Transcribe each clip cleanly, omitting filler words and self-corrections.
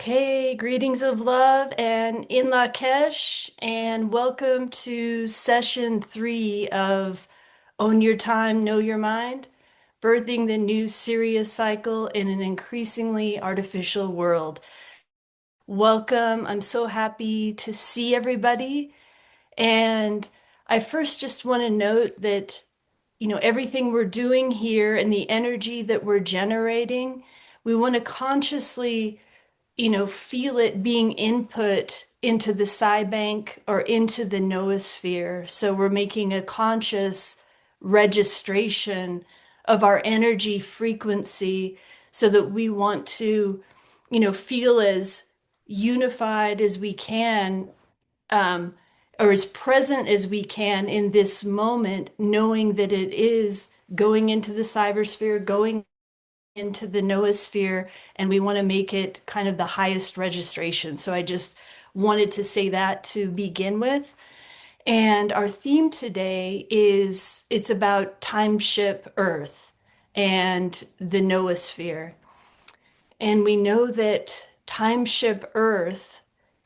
Okay, greetings of love and in Lakesh, and welcome to session 3 of Own Your Time, Know Your Mind, birthing the new Sirius cycle in an increasingly artificial world. Welcome. I'm so happy to see everybody. And I first just want to note that, everything we're doing here and the energy that we're generating, we want to consciously feel it being input into the psi bank or into the noosphere. So we're making a conscious registration of our energy frequency so that we want to, feel as unified as we can, um, or as present as we can in this moment, knowing that it is going into the cybersphere, going into the noosphere, and we want to make it kind of the highest registration. So I just wanted to say that to begin with. And our theme today is it's about Timeship Earth and the noosphere. And we know that Timeship Earth,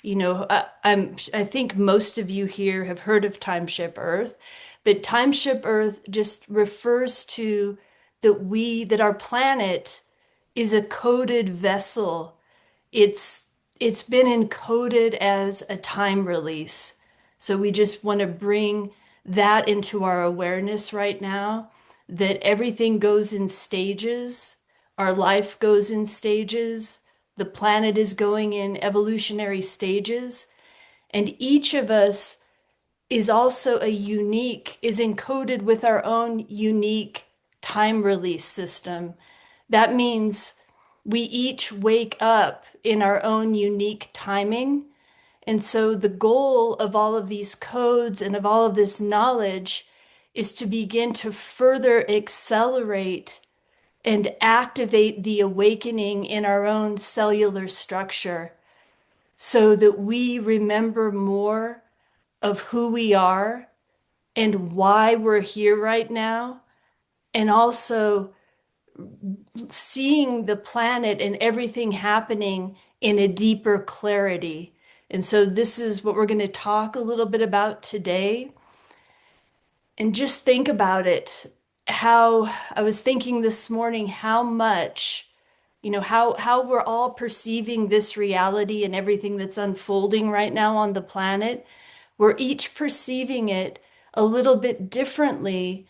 I think most of you here have heard of Timeship Earth, but Timeship Earth just refers to that our planet is a coded vessel. It's it's been encoded as a time release. So we just want to bring that into our awareness right now, that everything goes in stages. Our life goes in stages. The planet is going in evolutionary stages. And each of us is also is encoded with our own unique time release system. That means we each wake up in our own unique timing. And so the goal of all of these codes and of all of this knowledge is to begin to further accelerate and activate the awakening in our own cellular structure so that we remember more of who we are and why we're here right now, and also seeing the planet and everything happening in a deeper clarity. And so, this is what we're going to talk a little bit about today. And just think about it. How I was thinking this morning, how much, how we're all perceiving this reality and everything that's unfolding right now on the planet. We're each perceiving it a little bit differently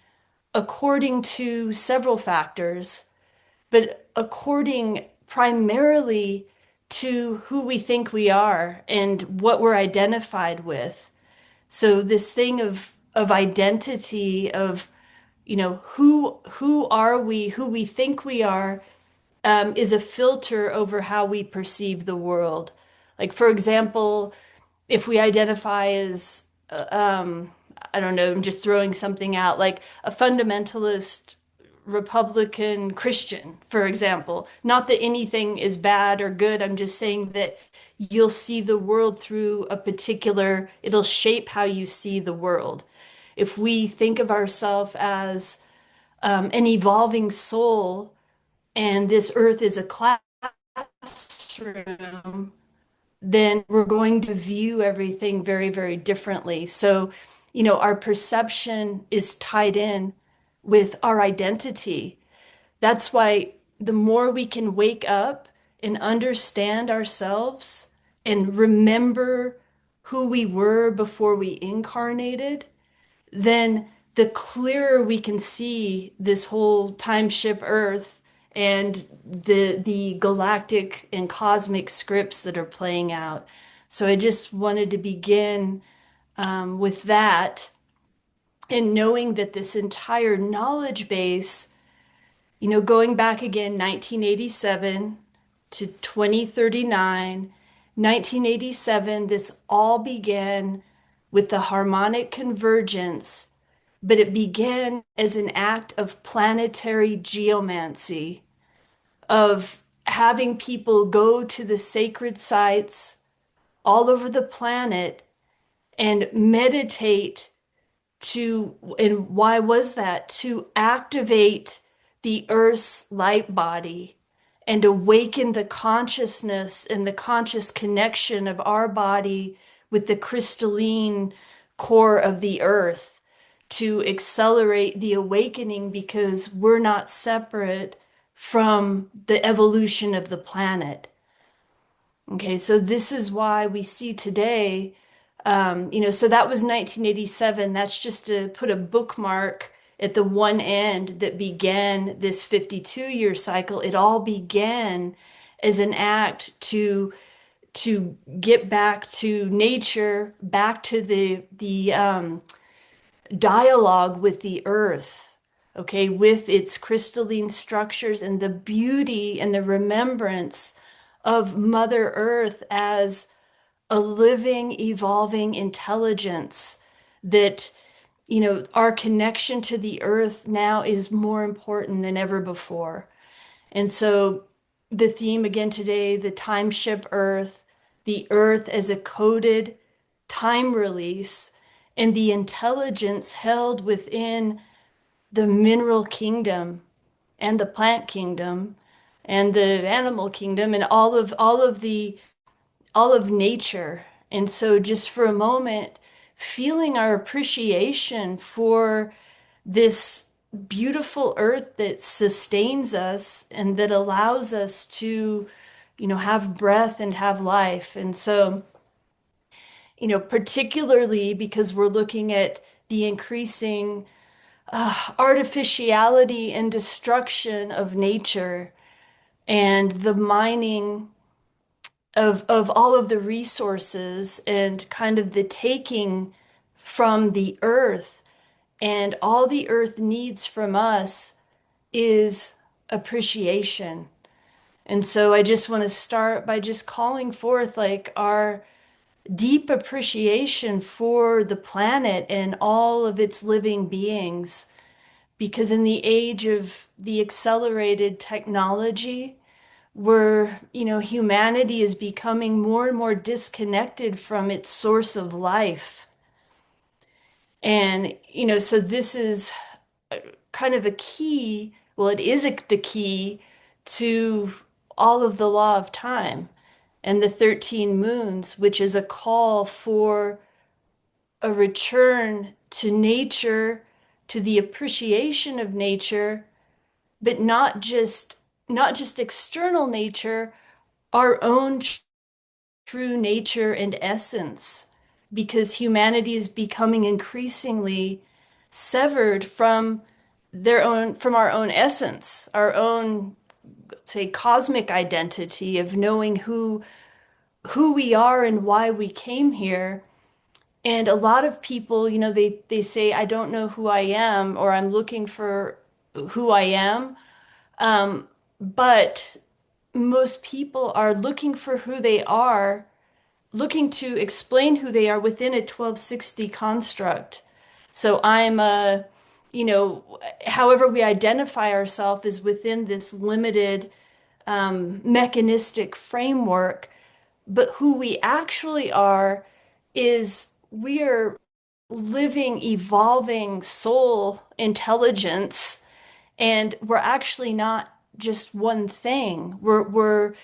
according to several factors, but according primarily to who we think we are and what we're identified with. So this thing of identity, of who are we, who we think we are, is a filter over how we perceive the world. Like, for example, if we identify as, I don't know, I'm just throwing something out, like a fundamentalist Republican Christian, for example. Not that anything is bad or good. I'm just saying that you'll see the world through it'll shape how you see the world. If we think of ourselves as an evolving soul and this earth is a classroom, then we're going to view everything very, very differently. So, our perception is tied in with our identity. That's why the more we can wake up and understand ourselves and remember who we were before we incarnated, then the clearer we can see this whole time ship Earth and the galactic and cosmic scripts that are playing out. So I just wanted to begin with that, and knowing that this entire knowledge base, going back again, 1987 to 2039, 1987, this all began with the harmonic convergence, but it began as an act of planetary geomancy, of having people go to the sacred sites all over the planet and meditate and why was that? To activate the Earth's light body and awaken the consciousness and the conscious connection of our body with the crystalline core of the earth to accelerate the awakening because we're not separate from the evolution of the planet. Okay, so this is why we see today, so that was 1987. That's just to put a bookmark at the one end that began this 52-year cycle. It all began as an act to get back to nature, back to the dialogue with the earth, okay, with its crystalline structures and the beauty and the remembrance of Mother Earth as a living, evolving intelligence that, our connection to the earth now is more important than ever before. And so the theme again today, the timeship earth, the earth as a coded time release, and the intelligence held within the mineral kingdom and the plant kingdom and the animal kingdom and all of nature. And so just for a moment, feeling our appreciation for this beautiful earth that sustains us and that allows us to, have breath and have life. And so, particularly because we're looking at the increasing artificiality and destruction of nature and the mining of all of the resources and kind of the taking from the earth. And all the earth needs from us is appreciation. And so I just want to start by just calling forth like our deep appreciation for the planet and all of its living beings. Because in the age of the accelerated technology, where, humanity is becoming more and more disconnected from its source of life. And, so this is kind of a key, well, it is the key to all of the law of time and the 13 moons, which is a call for a return to nature, to the appreciation of nature, but not just external nature, our own true nature and essence, because humanity is becoming increasingly severed from our own essence, our own, say, cosmic identity of knowing who we are and why we came here. And a lot of people, they say, I don't know who I am, or I'm looking for who I am. But most people are looking for who they are, looking to explain who they are within a 1260 construct. So however we identify ourselves is within this limited mechanistic framework. But who we actually are is we are living, evolving soul intelligence, and we're actually not just one thing. We're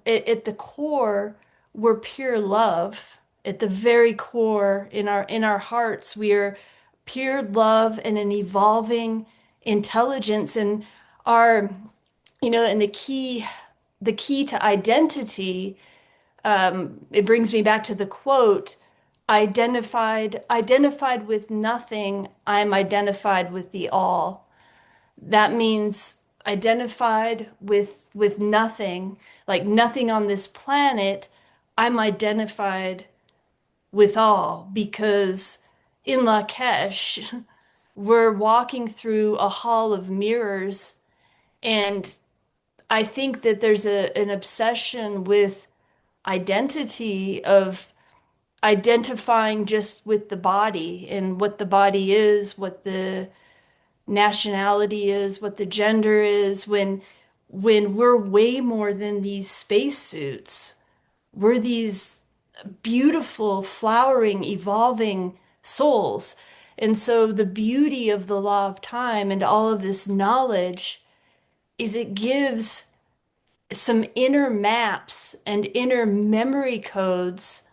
at the core, we're pure love. At the very core, in our hearts, we are pure love and an evolving intelligence. And our, and the key to identity, it brings me back to the quote, identified with nothing, I'm identified with the all. That means identified with nothing, like nothing on this planet, I'm identified with all, because in Lakesh, we're walking through a hall of mirrors, and I think that there's an obsession with identity, of identifying just with the body and what the body is, what the nationality is, what the gender is, when we're way more than these spacesuits. We're these beautiful, flowering, evolving souls. And so the beauty of the law of time and all of this knowledge is it gives some inner maps and inner memory codes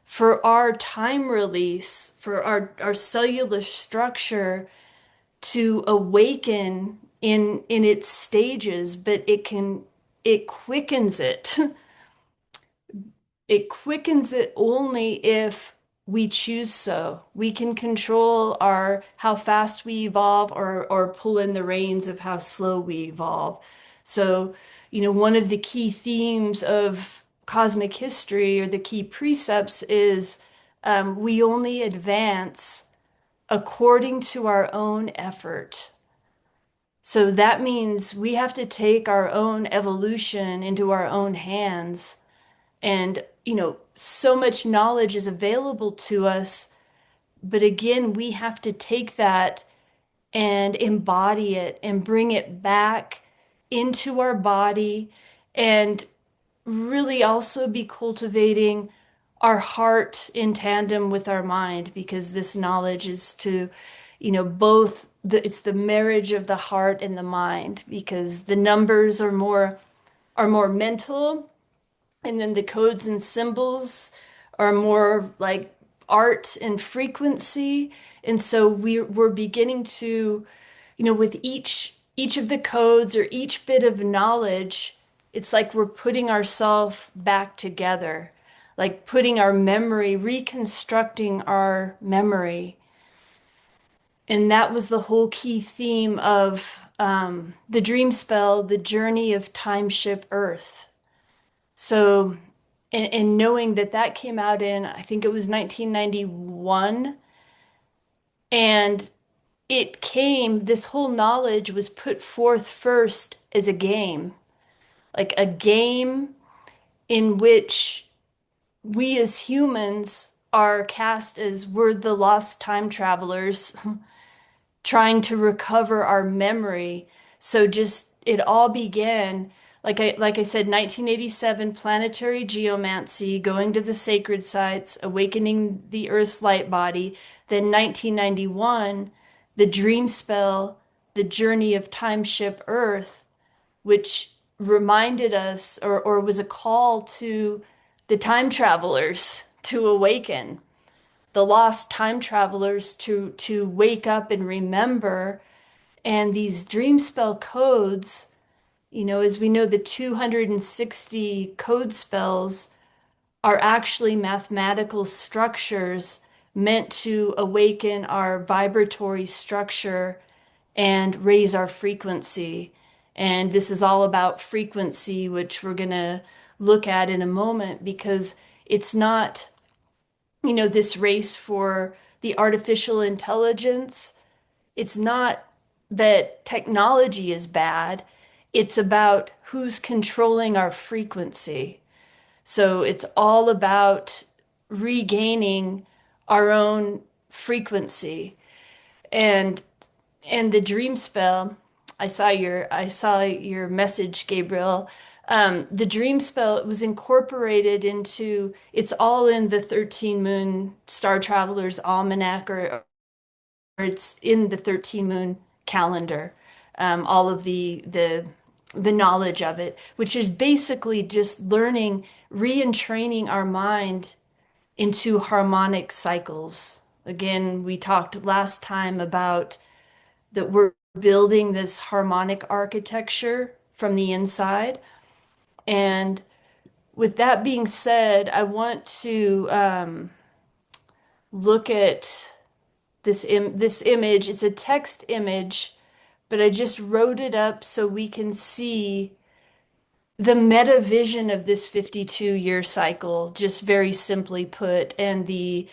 for our time release, for our cellular structure to awaken in its stages, but it quickens it. It quickens it only if we choose so. We can control our how fast we evolve or pull in the reins of how slow we evolve. So, one of the key themes of cosmic history or the key precepts is we only advance according to our own effort. So that means we have to take our own evolution into our own hands. And, so much knowledge is available to us. But again, we have to take that and embody it and bring it back into our body and really also be cultivating our heart in tandem with our mind because this knowledge is to, both it's the marriage of the heart and the mind because the numbers are more mental and then the codes and symbols are more like art and frequency. And so we're beginning to, with each of the codes or each bit of knowledge, it's like we're putting ourselves back together, like putting our memory, reconstructing our memory. And that was the whole key theme of the dream spell, the journey of Timeship Earth. So, and knowing that that came out in, I think it was 1991, and this whole knowledge was put forth first as a game, like a game in which we as humans are cast as we're the lost time travelers trying to recover our memory. So just it all began like I said, 1987 planetary geomancy, going to the sacred sites, awakening the Earth's light body. Then 1991, the dream spell, the journey of Timeship Earth, which reminded us or was a call to the time travelers to awaken, the lost time travelers to wake up and remember. And these dream spell codes, as we know, the 260 code spells are actually mathematical structures meant to awaken our vibratory structure and raise our frequency. And this is all about frequency, which we're going to look at in a moment, because it's not, this race for the artificial intelligence. It's not that technology is bad. It's about who's controlling our frequency. So it's all about regaining our own frequency. And the dream spell, I saw your message, Gabriel. The dream spell, it was incorporated into, it's all in the 13 Moon Star Traveler's Almanac, or it's in the 13 Moon calendar. All of the knowledge of it, which is basically just learning, re-entraining our mind into harmonic cycles. Again, we talked last time about that we're building this harmonic architecture from the inside. And with that being said, I want to look at this image. It's a text image, but I just wrote it up so we can see the meta vision of this 52-year cycle, just very simply put. And the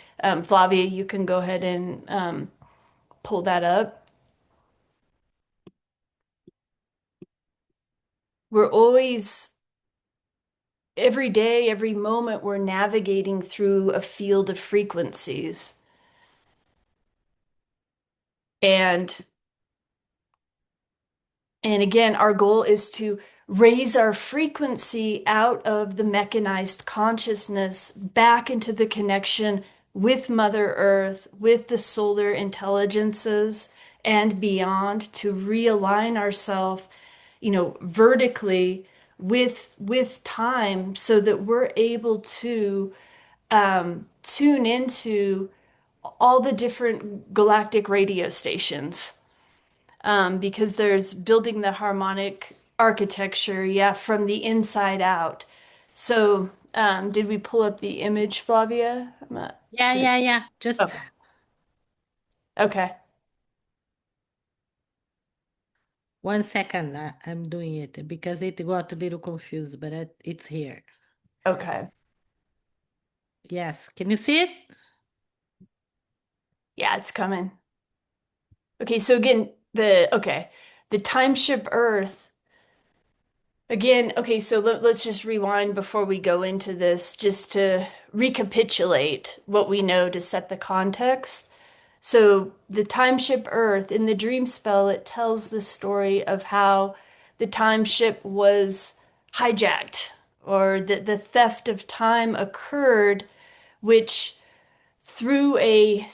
Flavia, you can go ahead and pull that up. We're always, every day, every moment, we're navigating through a field of frequencies. And And again, our goal is to raise our frequency out of the mechanized consciousness back into the connection with Mother Earth, with the solar intelligences and beyond, to realign ourselves, vertically with time so that we're able to tune into all the different galactic radio stations because there's building the harmonic architecture, yeah, from the inside out. So, did we pull up the image, Flavia? I'm not, Yeah, did it? yeah, yeah. Just Okay. Okay. 1 second. I'm doing it because it got a little confused, but it's here. Okay. Yes. Can you see it? Yeah, it's coming. Okay, so again, the time ship Earth. Again, okay, so let's just rewind before we go into this, just to recapitulate what we know to set the context. So, the time ship Earth, in the dream spell, it tells the story of how the time ship was hijacked, or that the theft of time occurred, which through a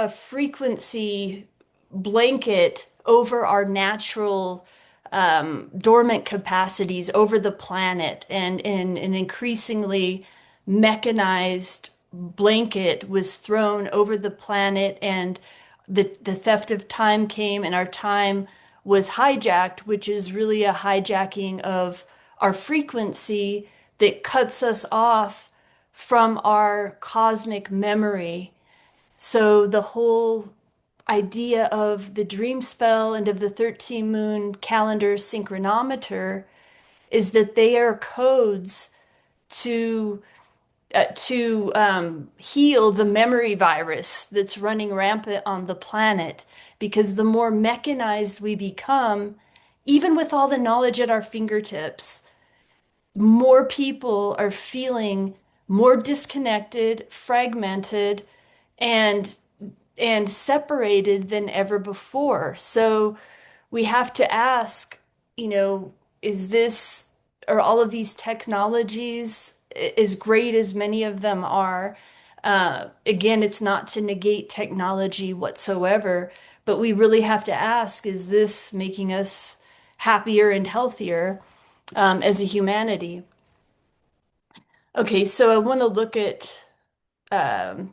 frequency blanket over our natural dormant capacities over the planet, and an increasingly mechanized blanket was thrown over the planet, and the theft of time came, and our time was hijacked, which is really a hijacking of our frequency that cuts us off from our cosmic memory. So the whole idea of the dream spell and of the 13 moon calendar synchronometer is that they are codes to heal the memory virus that's running rampant on the planet. Because the more mechanized we become, even with all the knowledge at our fingertips, more people are feeling more disconnected, fragmented, and separated than ever before. So we have to ask, you know, is this, are all of these technologies, as great as many of them are, again, it's not to negate technology whatsoever, but we really have to ask, is this making us happier and healthier as a humanity? Okay, so I want to look at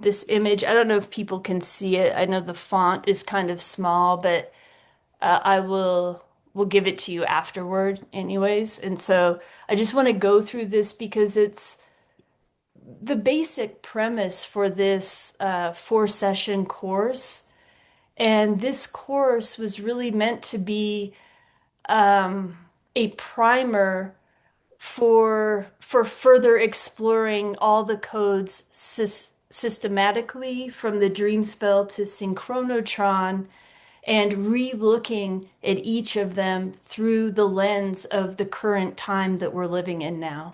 this image. I don't know if people can see it. I know the font is kind of small, but I will give it to you afterward anyways. And so I just want to go through this because it's the basic premise for this four-session course. And this course was really meant to be a primer for further exploring all the codes systematically from the dream spell to synchronotron, and re-looking at each of them through the lens of the current time that we're living in now.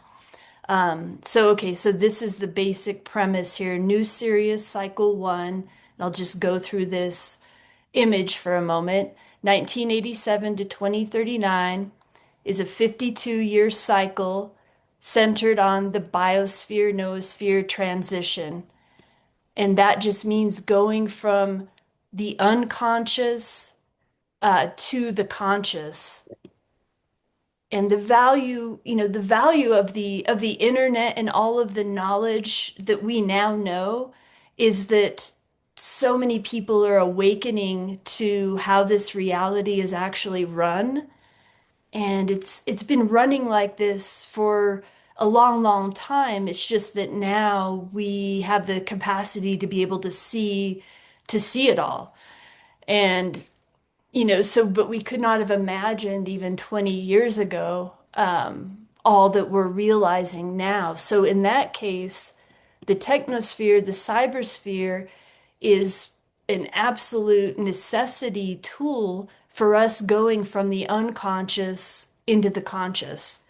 So this is the basic premise here. New Sirius cycle one. I'll just go through this image for a moment. 1987 to 2039 is a 52-year cycle centered on the biosphere noosphere transition. And that just means going from the unconscious to the conscious. And the value, the value of the internet and all of the knowledge that we now know is that so many people are awakening to how this reality is actually run. And it's been running like this for a long, long time. It's just that now we have the capacity to be able to see it all. And so, but we could not have imagined even 20 years ago, all that we're realizing now. So in that case, the technosphere, the cybersphere is an absolute necessity tool for us going from the unconscious into the conscious.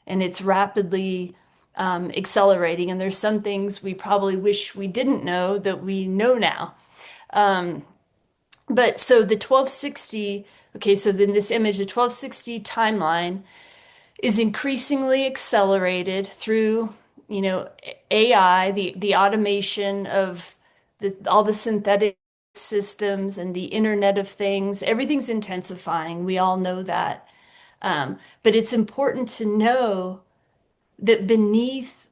And it's rapidly accelerating. And there's some things we probably wish we didn't know that we know now. But so the 1260, okay, so then this image, the 1260 timeline is increasingly accelerated through, AI, the automation of all the synthetic systems and the Internet of Things. Everything's intensifying. We all know that. But it's important to know that beneath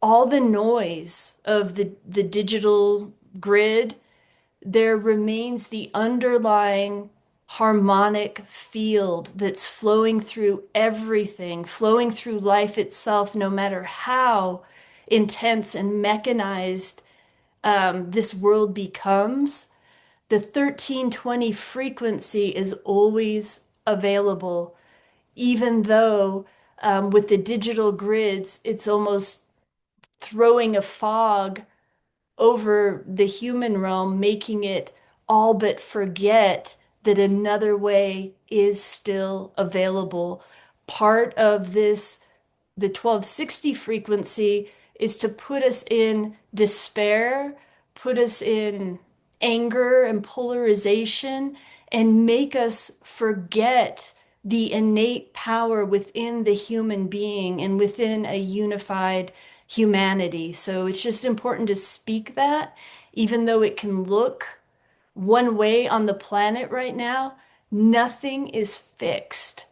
all the noise of the digital grid, there remains the underlying harmonic field that's flowing through everything, flowing through life itself, no matter how intense and mechanized this world becomes. The 1320 frequency is always available, even though with the digital grids, it's almost throwing a fog over the human realm, making it all but forget that another way is still available. Part of this, the 1260 frequency, is to put us in despair, put us in anger and polarization, and make us forget the innate power within the human being and within a unified humanity. So it's just important to speak that, even though it can look one way on the planet right now, nothing is fixed.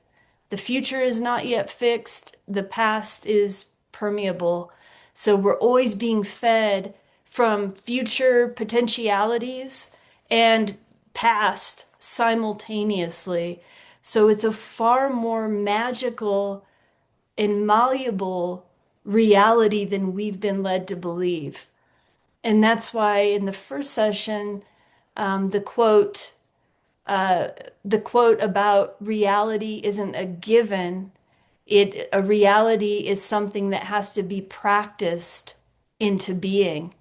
The future is not yet fixed. The past is permeable. So we're always being fed from future potentialities and past simultaneously. So it's a far more magical and malleable reality than we've been led to believe. And that's why in the first session, um, the quote, uh, the quote about reality isn't a given. A reality is something that has to be practiced into being.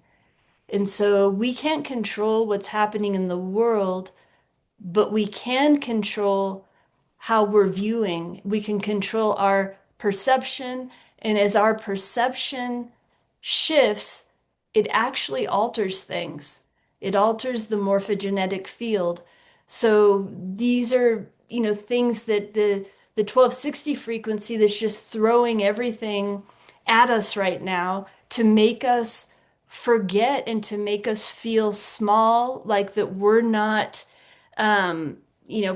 And so we can't control what's happening in the world, but we can control how we're viewing. We can control our perception. And as our perception shifts, it actually alters things. It alters the morphogenetic field. So these are, things that the 1260 frequency that's just throwing everything at us right now to make us forget and to make us feel small, like that we're not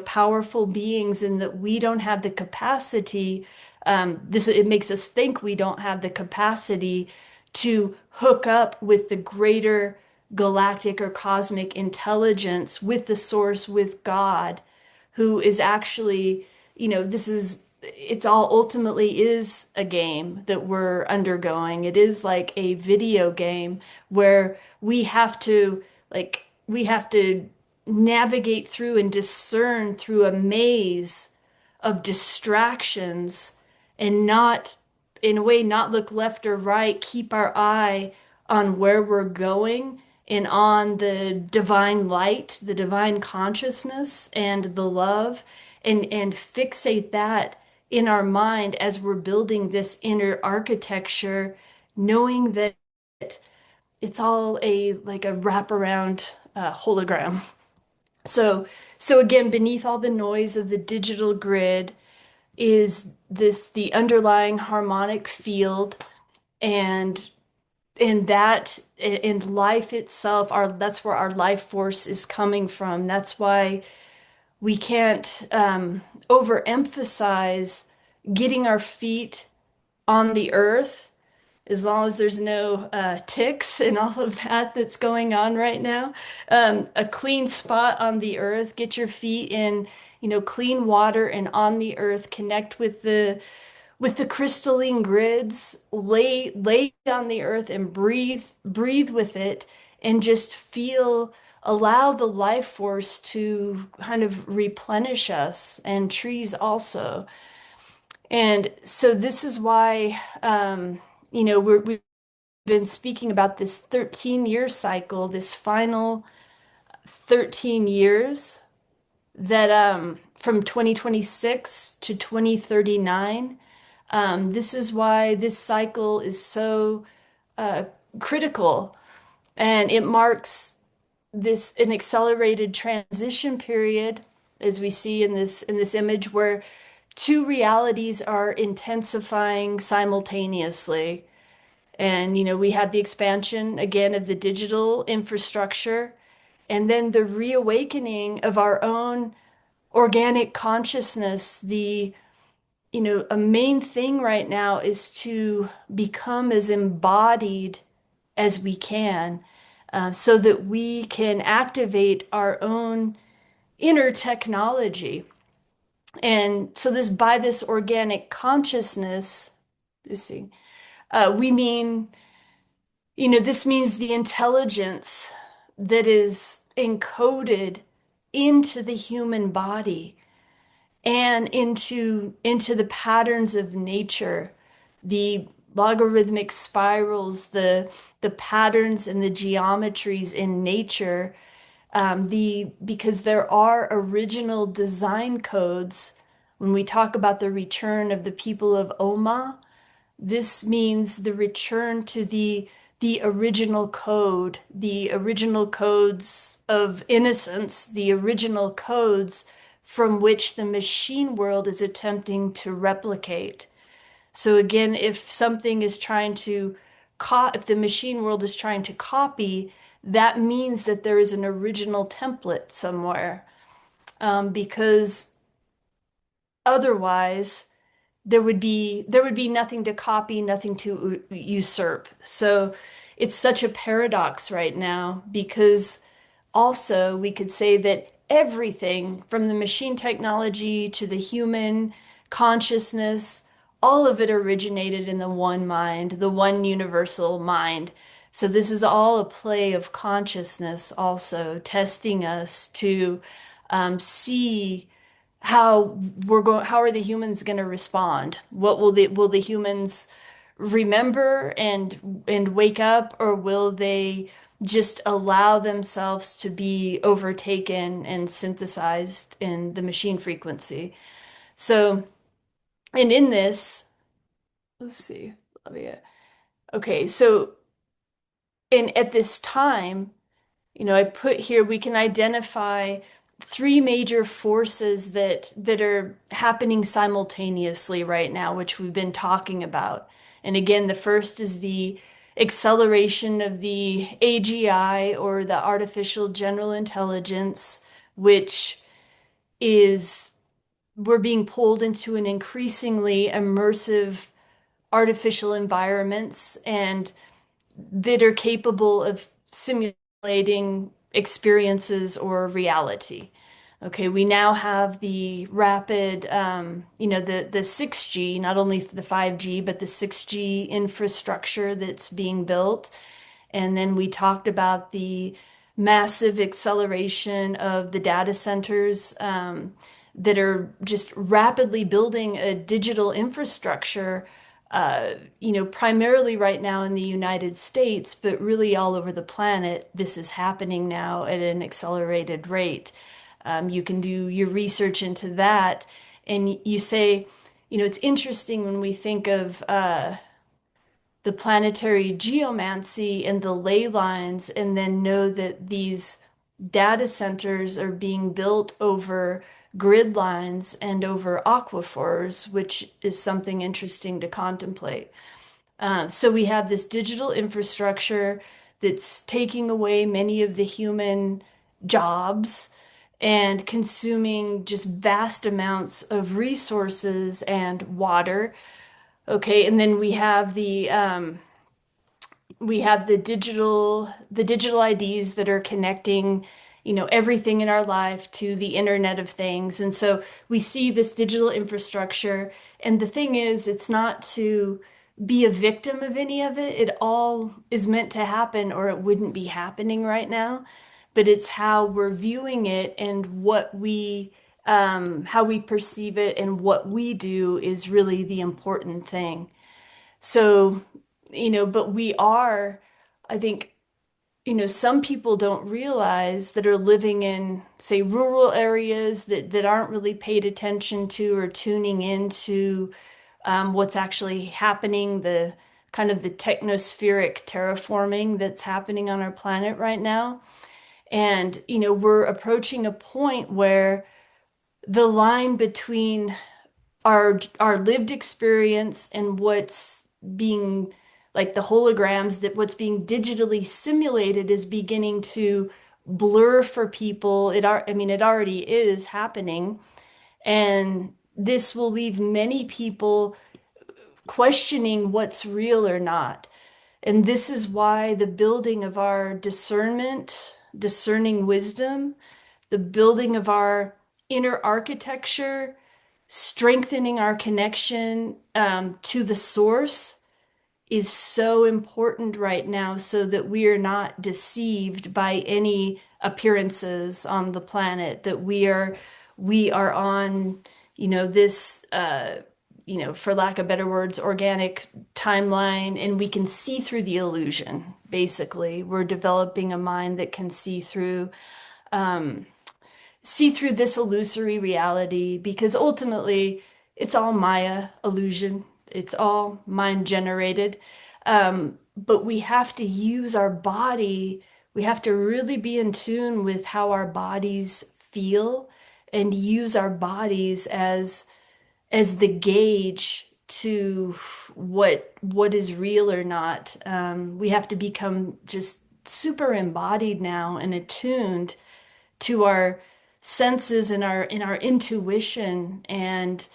powerful beings and that we don't have the capacity. It makes us think we don't have the capacity to hook up with the greater galactic or cosmic intelligence, with the source, with God, who is actually, it's all ultimately is a game that we're undergoing. It is like a video game where we have to navigate through and discern through a maze of distractions and not, in a way, not look left or right, keep our eye on where we're going and on the divine light, the divine consciousness and the love, and fixate that in our mind as we're building this inner architecture, knowing that it's all like a wraparound hologram. So, so again, beneath all the noise of the digital grid is the underlying harmonic field, and that in life itself, that's where our life force is coming from. That's why we can't overemphasize getting our feet on the earth, as long as there's no ticks and all of that that's going on right now. A clean spot on the earth, get your feet in, clean water and on the earth, connect with the crystalline grids, lay on the earth and breathe with it, and just allow the life force to kind of replenish us, and trees also. And so this is why, we've been speaking about this 13-year cycle, this final 13 years that from 2026 to 2039. This is why this cycle is so uh, critical, and it marks this an accelerated transition period, as we see in this image, where two realities are intensifying simultaneously. And, we had the expansion again of the digital infrastructure, and then the reawakening of our own organic consciousness, the a main thing right now is to become as embodied as we can, so that we can activate our own inner technology. And so this by this organic consciousness, you see, we mean, this means the intelligence that is encoded into the human body and into the patterns of nature, the logarithmic spirals, the patterns and the geometries in nature, the because there are original design codes. When we talk about the return of the people of Oma, this means the return to the original code, the original codes of innocence, the original codes from which the machine world is attempting to replicate. So again, if something is trying to if the machine world is trying to copy, that means that there is an original template somewhere, because otherwise there would be nothing to copy, nothing to usurp. So it's such a paradox right now, because also we could say that everything from the machine technology to the human consciousness, all of it originated in the one mind, the one universal mind. So this is all a play of consciousness, also testing us to see how are the humans going to respond? What will the humans remember and wake up, or will they just allow themselves to be overtaken and synthesized in the machine frequency? So, and in this, let's see, let me, okay, so in at this time, I put here we can identify three major forces that are happening simultaneously right now, which we've been talking about. And again, the first is the acceleration of the AGI, or the artificial general intelligence, which is we're being pulled into an increasingly immersive artificial environments, and that are capable of simulating experiences or reality. Okay, we now have the rapid, the 6G, not only the 5G, but the 6G infrastructure that's being built. And then we talked about the massive acceleration of the data centers, that are just rapidly building a digital infrastructure, primarily right now in the United States, but really all over the planet. This is happening now at an accelerated rate. You can do your research into that, and you say, it's interesting when we think of the planetary geomancy and the ley lines, and then know that these data centers are being built over grid lines and over aquifers, which is something interesting to contemplate. So we have this digital infrastructure that's taking away many of the human jobs and consuming just vast amounts of resources and water. Okay, and then we have the digital IDs that are connecting, everything in our life to the Internet of Things. And so we see this digital infrastructure. And the thing is, it's not to be a victim of any of it. It all is meant to happen, or it wouldn't be happening right now. But it's how we're viewing it, and how we perceive it, and what we do is really the important thing. So, but I think, some people don't realize, that are living in, say, rural areas, that aren't really paid attention to or tuning into what's actually happening, the kind of the technospheric terraforming that's happening on our planet right now. And, we're approaching a point where the line between our lived experience and what's being, like, the holograms, that what's being digitally simulated, is beginning to blur for people. I mean, it already is happening. And this will leave many people questioning what's real or not. And this is why the building of our discernment, discerning wisdom, the building of our inner architecture, strengthening our connection to the source is so important right now so that we are not deceived by any appearances on the planet, that we are on, this for lack of better words, organic timeline, and we can see through the illusion. Basically, we're developing a mind that can see through this illusory reality because ultimately it's all Maya illusion. It's all mind generated. But we have to use our body. We have to really be in tune with how our bodies feel and use our bodies as the gauge to what is real or not. We have to become just super embodied now and attuned to our senses and our in our intuition, and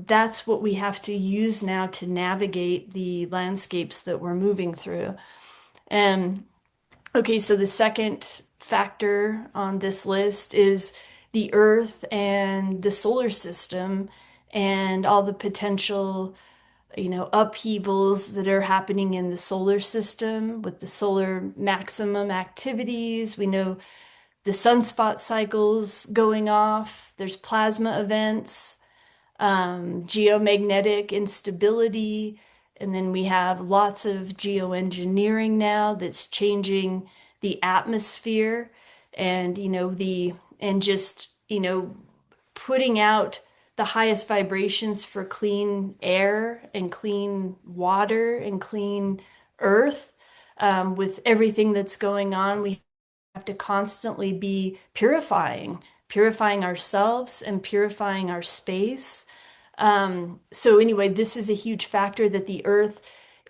that's what we have to use now to navigate the landscapes that we're moving through. And okay, so the second factor on this list is the Earth and the solar system and all the potential upheavals that are happening in the solar system with the solar maximum activities. We know the sunspot cycles going off, there's plasma events, geomagnetic instability, and then we have lots of geoengineering now that's changing the atmosphere and just putting out the highest vibrations for clean air and clean water and clean earth. With everything that's going on, we have to constantly be purifying ourselves and purifying our space. So anyway, this is a huge factor that the earth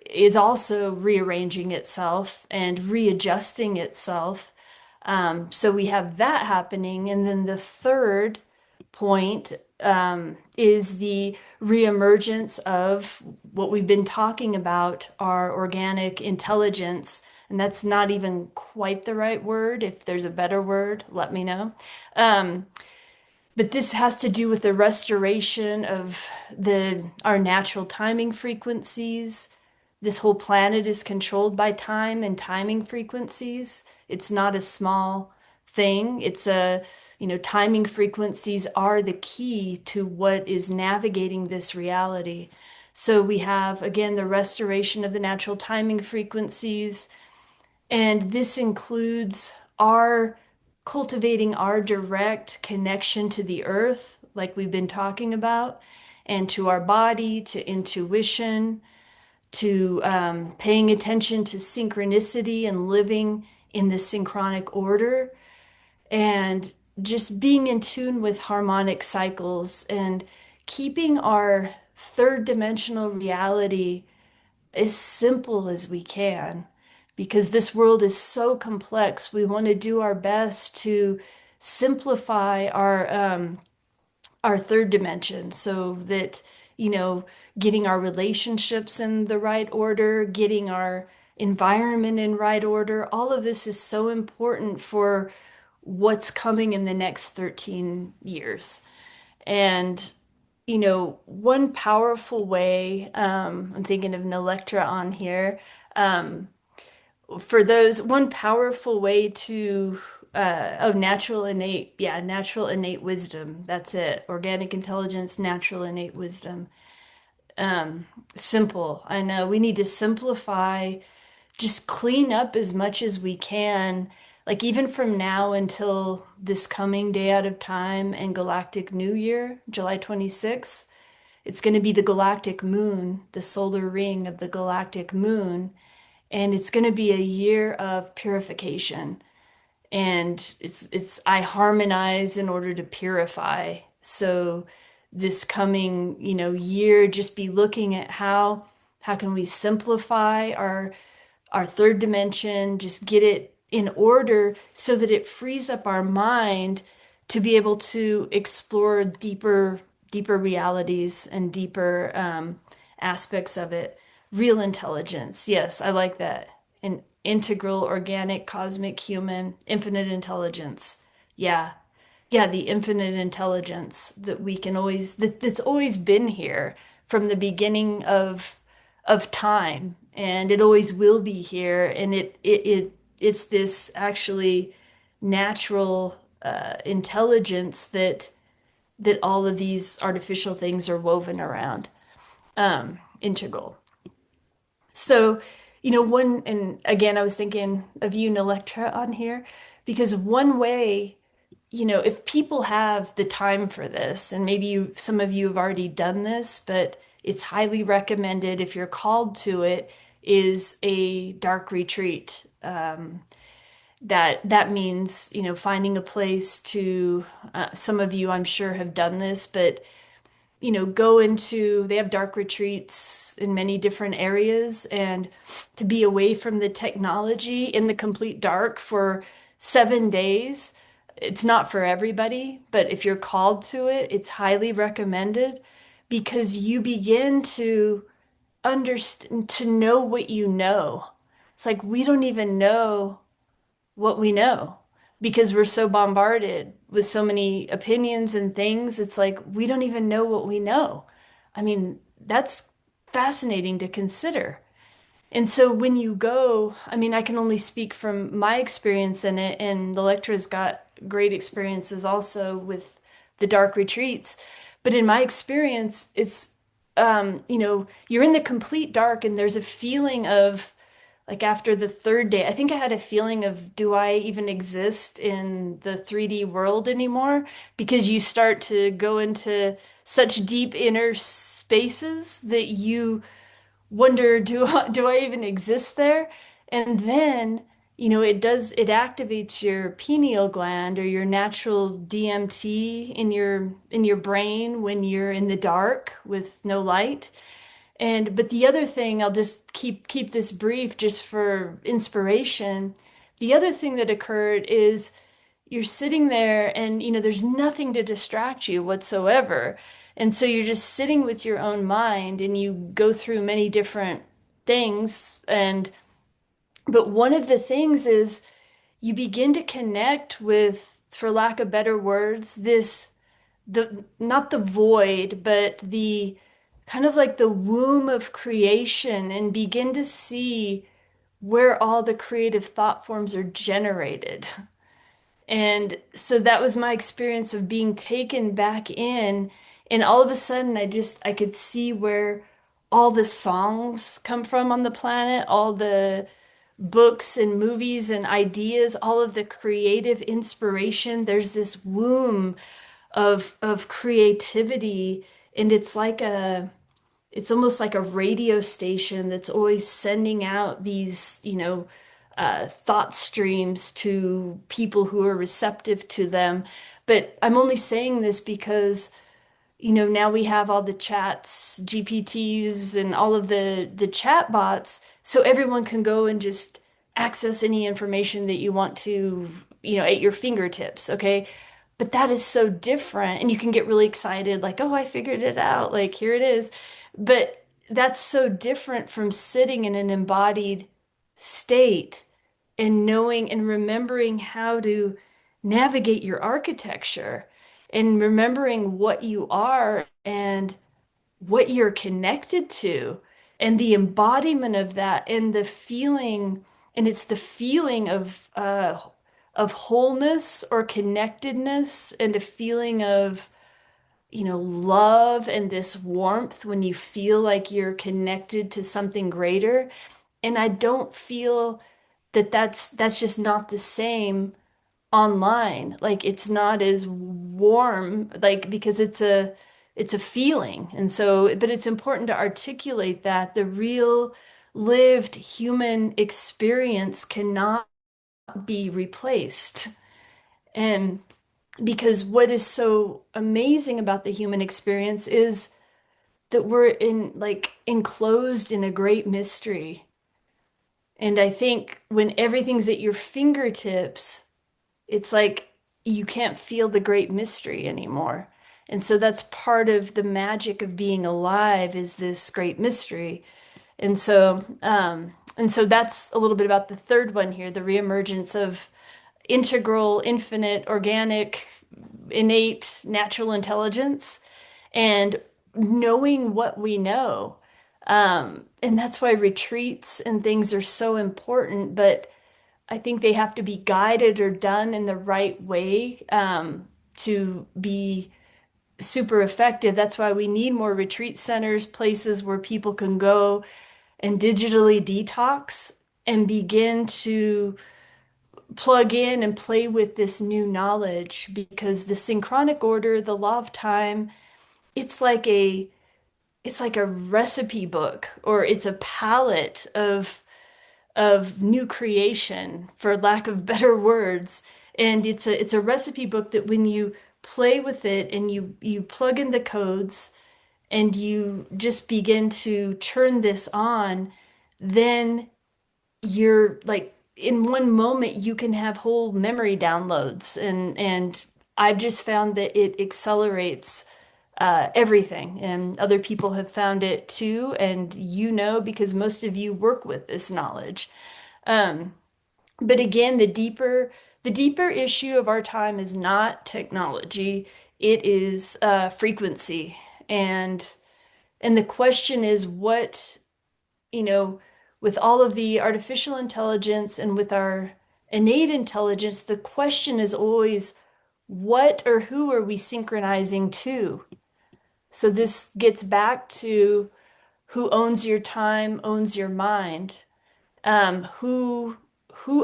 is also rearranging itself and readjusting itself. So we have that happening. And then the third point is the reemergence of what we've been talking about, our organic intelligence. And that's not even quite the right word. If there's a better word, let me know. Um, but this has to do with the restoration of our natural timing frequencies. This whole planet is controlled by time and timing frequencies. It's not a small thing. Timing frequencies are the key to what is navigating this reality. So we have, again, the restoration of the natural timing frequencies, and this includes our cultivating our direct connection to the earth, like we've been talking about, and to our body, to intuition, to paying attention to synchronicity and living in the synchronic order, and just being in tune with harmonic cycles and keeping our third dimensional reality as simple as we can, because this world is so complex. We want to do our best to simplify our third dimension so that, you know, getting our relationships in the right order, getting our environment in right order, all of this is so important for what's coming in the next 13 years. And one powerful way, I'm thinking of an Electra on here, um, for those, one powerful way to, natural innate wisdom. That's it. Organic intelligence, natural innate wisdom. Um, Simple. I know we need to simplify, just clean up as much as we can. Like even from now until this coming day out of time and Galactic New Year, July 26th, it's going to be the galactic moon, the solar ring of the galactic moon, and it's going to be a year of purification. And it's I harmonize in order to purify. So this coming, year, just be looking at how can we simplify our third dimension, just get it in order so that it frees up our mind to be able to explore deeper deeper realities and deeper aspects of it. Real intelligence. Yes, I like that. An integral, organic, cosmic, human, infinite intelligence. Yeah. Yeah, the infinite intelligence that we can always that's always been here from the beginning of time, and it always will be here, and it's this actually natural intelligence that all of these artificial things are woven around, integral. So, one, and again, I was thinking of you and Electra on here, because one way, if people have the time for this, and maybe some of you have already done this, but it's highly recommended if you're called to it, is a dark retreat. That means, finding a place to, some of you I'm sure have done this, but go into, they have dark retreats in many different areas, and to be away from the technology in the complete dark for 7 days, it's not for everybody, but if you're called to it, it's highly recommended because you begin to understand, to know what you know. It's like we don't even know what we know because we're so bombarded with so many opinions and things. It's like we don't even know what we know. I mean, that's fascinating to consider. And so when you go, I mean, I can only speak from my experience in it, and the lecturer's got great experiences also with the dark retreats. But in my experience, it's, you're in the complete dark, and there's a feeling of, like after the third day, I think I had a feeling of, do I even exist in the 3D world anymore? Because you start to go into such deep inner spaces that you wonder, do I even exist there? And then, it activates your pineal gland or your natural DMT in your brain when you're in the dark with no light. And but the other thing, I'll just keep this brief just for inspiration. The other thing that occurred is you're sitting there and there's nothing to distract you whatsoever. And so you're just sitting with your own mind and you go through many different things, and but one of the things is you begin to connect with, for lack of better words, this, the not the void, but the kind of like the womb of creation, and begin to see where all the creative thought forms are generated. And so that was my experience of being taken back in. And all of a sudden, I could see where all the songs come from on the planet, all the books and movies and ideas, all of the creative inspiration. There's this womb of creativity, and it's almost like a radio station that's always sending out these, thought streams to people who are receptive to them. But I'm only saying this because now we have all the chats, GPTs, and all of the chat bots, so everyone can go and just access any information that you want to, at your fingertips, okay? But that is so different, and you can get really excited, like, oh, I figured it out, like here it is. But that's so different from sitting in an embodied state and knowing and remembering how to navigate your architecture and remembering what you are and what you're connected to and the embodiment of that and the feeling, and it's the feeling of wholeness or connectedness and a feeling of love and this warmth when you feel like you're connected to something greater. And I don't feel that that's just not the same online. Like it's not as warm, like because it's a feeling. And so, but it's important to articulate that the real lived human experience cannot be replaced. And because what is so amazing about the human experience is that we're in like enclosed in a great mystery. And I think when everything's at your fingertips, it's like you can't feel the great mystery anymore. And so that's part of the magic of being alive is this great mystery. And so that's a little bit about the third one here, the reemergence of integral, infinite, organic, innate, natural intelligence and knowing what we know. And that's why retreats and things are so important, but I think they have to be guided or done in the right way to be super effective. That's why we need more retreat centers, places where people can go and digitally detox and begin to plug in and play with this new knowledge because the synchronic order, the law of time, it's like a it's like a recipe book or it's a palette of new creation for lack of better words, and it's a recipe book that when you play with it and you plug in the codes and you just begin to turn this on, then you're like in one moment you can have whole memory downloads and I've just found that it accelerates everything and other people have found it too and because most of you work with this knowledge. But again, the deeper issue of our time is not technology, it is frequency. And the question is what you know, with all of the artificial intelligence and with our innate intelligence, the question is always what or who are we synchronizing to? So this gets back to who owns your time, owns your mind. Who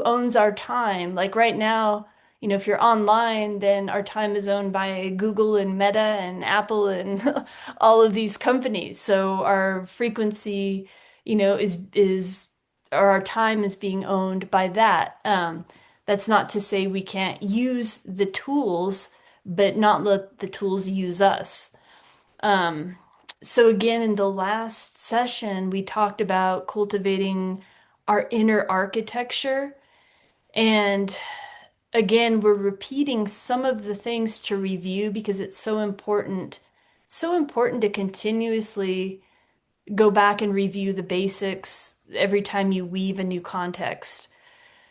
owns our time? Like right now, if you're online, then our time is owned by Google and Meta and Apple and all of these companies. So our frequency, is or our time is being owned by that. That's not to say we can't use the tools, but not let the tools use us. Um, so again, in the last session, we talked about cultivating our inner architecture. And again, we're repeating some of the things to review because it's so important to continuously go back and review the basics every time you weave a new context.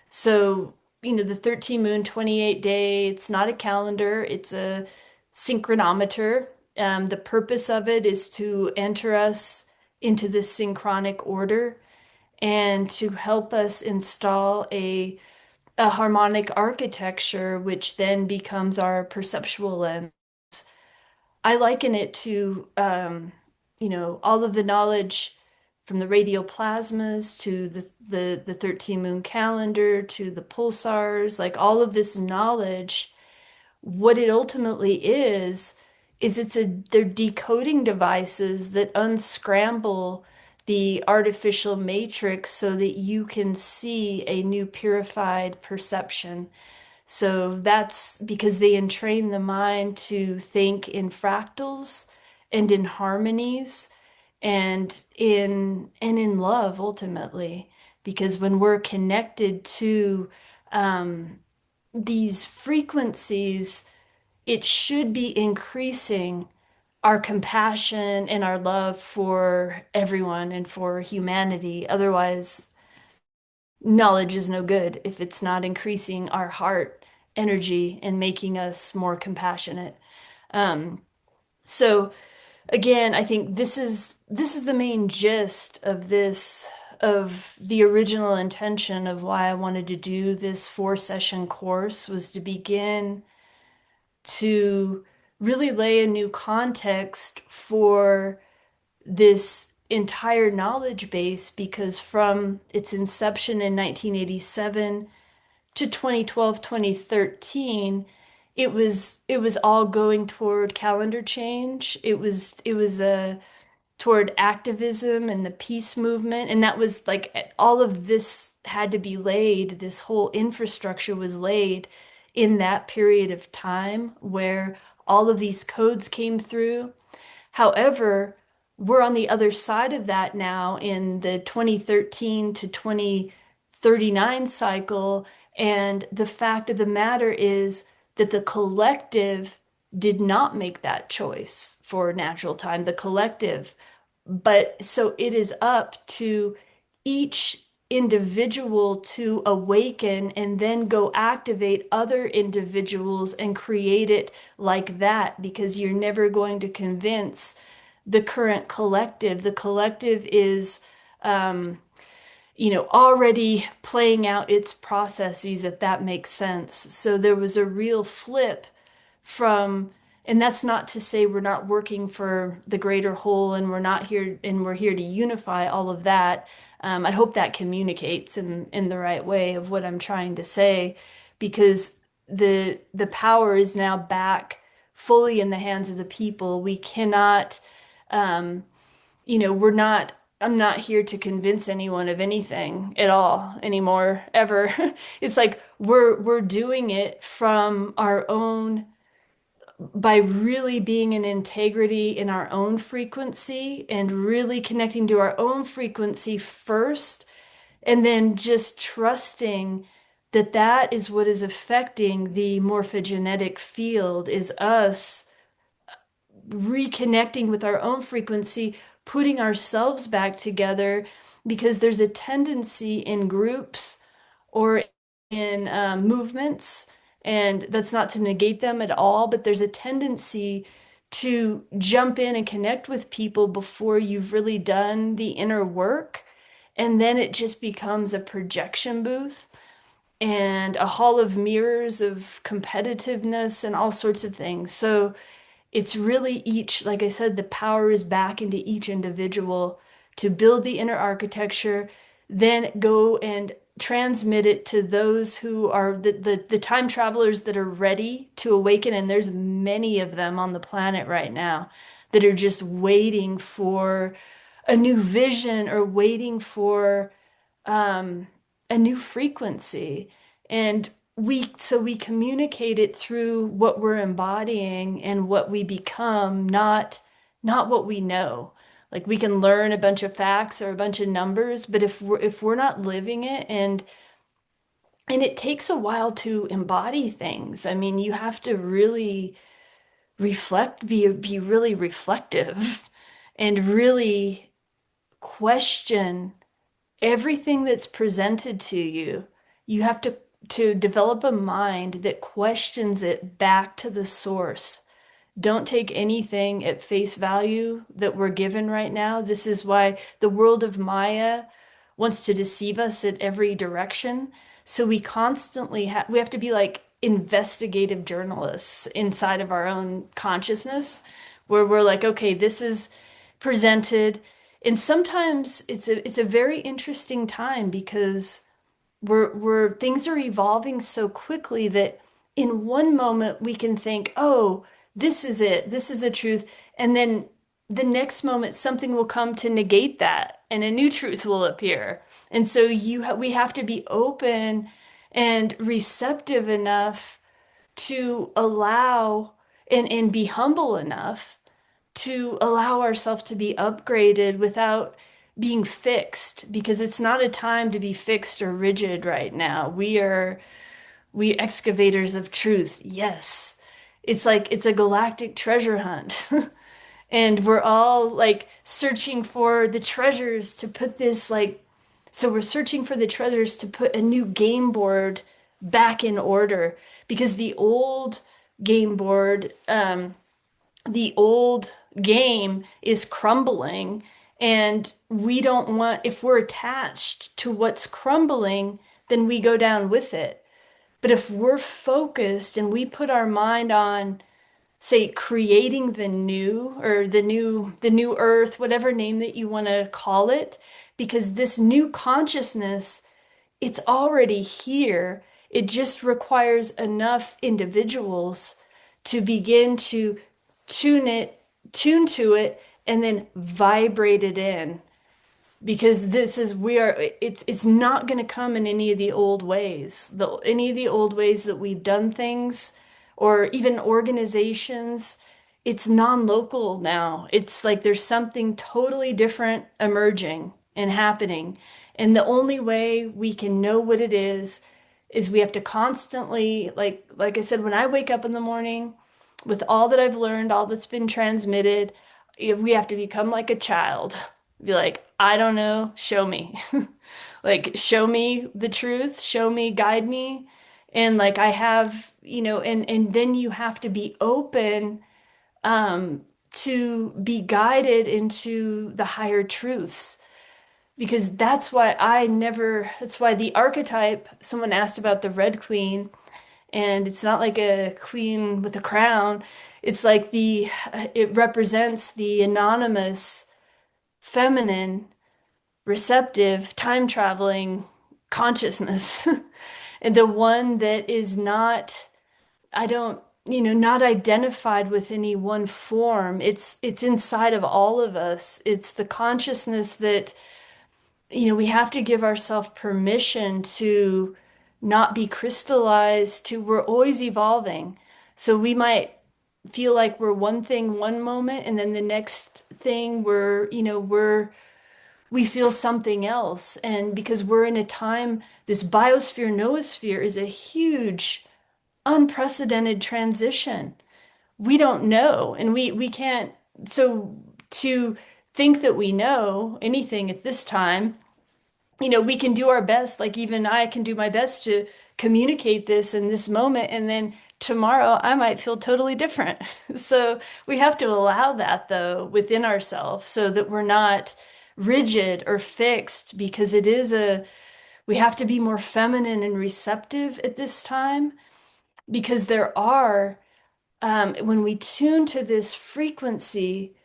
So, the 13 moon, 28 day, it's not a calendar, it's a synchronometer. The purpose of it is to enter us into this synchronic order and to help us install a harmonic architecture, which then becomes our perceptual lens. I liken it to, all of the knowledge from the radial plasmas to the 13 moon calendar to the pulsars, like all of this knowledge, what it ultimately is they're decoding devices that unscramble the artificial matrix so that you can see a new purified perception. So that's because they entrain the mind to think in fractals and in harmonies and in love ultimately. Because when we're connected to um, these frequencies, it should be increasing our compassion and our love for everyone and for humanity. Otherwise, knowledge is no good if it's not increasing our heart energy and making us more compassionate. Um, so again, I think this is the main gist of this of the original intention of why I wanted to do this 4 session course was to begin to really lay a new context for this entire knowledge base because from its inception in 1987 to 2012, 2013, it was all going toward calendar change. It was toward activism and the peace movement, and that was like all of this had to be laid, this whole infrastructure was laid in that period of time where all of these codes came through. However, we're on the other side of that now in the 2013 to 2039 cycle. And the fact of the matter is that the collective did not make that choice for natural time, the collective. But so it is up to each individual to awaken and then go activate other individuals and create it like that, because you're never going to convince the current collective. The collective is, already playing out its processes, if that makes sense. So there was a real flip from, and that's not to say we're not working for the greater whole and we're not here and we're here to unify all of that. I hope that communicates in the right way of what I'm trying to say, because the power is now back fully in the hands of the people. We cannot, um, we're not, I'm not here to convince anyone of anything at all anymore, ever. It's like we're doing it from our own, by really being in integrity in our own frequency and really connecting to our own frequency first, and then just trusting that that is what is affecting the morphogenetic field, is us reconnecting with our own frequency, putting ourselves back together, because there's a tendency in groups or in movements, and that's not to negate them at all, but there's a tendency to jump in and connect with people before you've really done the inner work. And then it just becomes a projection booth and a hall of mirrors of competitiveness and all sorts of things. So it's really each, like I said, the power is back into each individual to build the inner architecture, then go and transmit it to those who are the time travelers that are ready to awaken. And there's many of them on the planet right now that are just waiting for a new vision or waiting for um, a new frequency. And we communicate it through what we're embodying and what we become, not what we know. Like we can learn a bunch of facts or a bunch of numbers, but if we're not living it, and it takes a while to embody things. I mean, you have to really reflect, be really reflective and really question everything that's presented to you. You have to develop a mind that questions it back to the source. Don't take anything at face value that we're given right now. This is why the world of Maya wants to deceive us at every direction. So we have to be like investigative journalists inside of our own consciousness, where we're like, okay, this is presented. And sometimes it's a very interesting time, because we're things are evolving so quickly that in one moment we can think, oh, this is it, this is the truth, and then the next moment something will come to negate that and a new truth will appear. And so we have to be open and receptive enough to allow, and be humble enough to allow ourselves to be upgraded without being fixed, because it's not a time to be fixed or rigid right now. We excavators of truth. Yes. It's like it's a galactic treasure hunt. And we're all like searching for the treasures to put this, like, so we're searching for the treasures to put a new game board back in order, because game board the old game is crumbling, and we don't want, if we're attached to what's crumbling, then we go down with it. But if we're focused and we put our mind on, say, creating the new, or the new earth, whatever name that you want to call it, because this new consciousness, it's already here. It just requires enough individuals to begin to tune it, tune to it, and then vibrate it in. Because it's not going to come in any of the old ways, any of the old ways that we've done things, or even organizations. It's non-local now. It's like there's something totally different emerging and happening. And the only way we can know what it is we have to constantly, like I said, when I wake up in the morning, with all that I've learned, all that's been transmitted, if we have to become like a child. Be like, I don't know, show me. Like, show me the truth, show me, guide me. And like I have, and then you have to be open to be guided into the higher truths. Because that's why the archetype, someone asked about the Red Queen, and it's not like a queen with a crown. It's like it represents the anonymous, feminine, receptive, time traveling consciousness. And the one that is not, I don't, not identified with any one form. It's inside of all of us. It's the consciousness that we have to give ourselves permission to not be crystallized, to we're always evolving. So we might feel like we're one thing one moment, and then the next thing we feel something else. And because we're in a time, this biosphere, noosphere is a huge, unprecedented transition. We don't know, and we can't, so to think that we know anything at this time, we can do our best, like even I can do my best to communicate this in this moment, and then tomorrow I might feel totally different. So we have to allow that though within ourselves so that we're not rigid or fixed because we have to be more feminine and receptive at this time because when we tune to this frequency,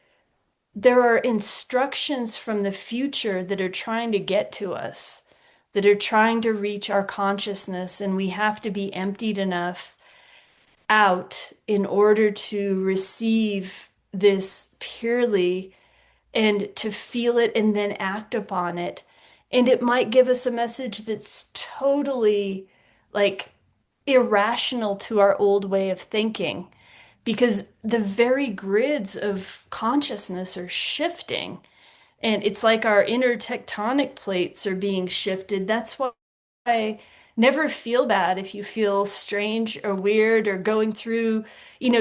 there are instructions from the future that are trying to get to us, that are trying to reach our consciousness, and we have to be emptied enough out in order to receive this purely and to feel it and then act upon it. And it might give us a message that's totally like irrational to our old way of thinking because the very grids of consciousness are shifting. And it's like our inner tectonic plates are being shifted. That's why never feel bad if you feel strange or weird or going through,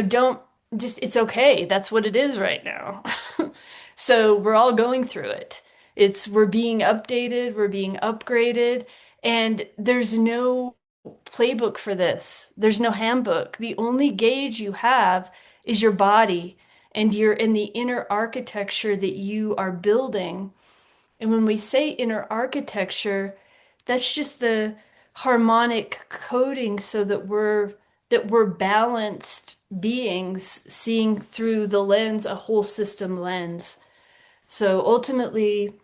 don't just, it's okay. That's what it is right now. So we're all going through it. We're being updated, we're being upgraded, and there's no playbook for this. There's no handbook. The only gauge you have is your body and you're in the inner architecture that you are building. And when we say inner architecture, that's just the harmonic coding so that we're balanced beings seeing through the lens, a whole system lens. So ultimately,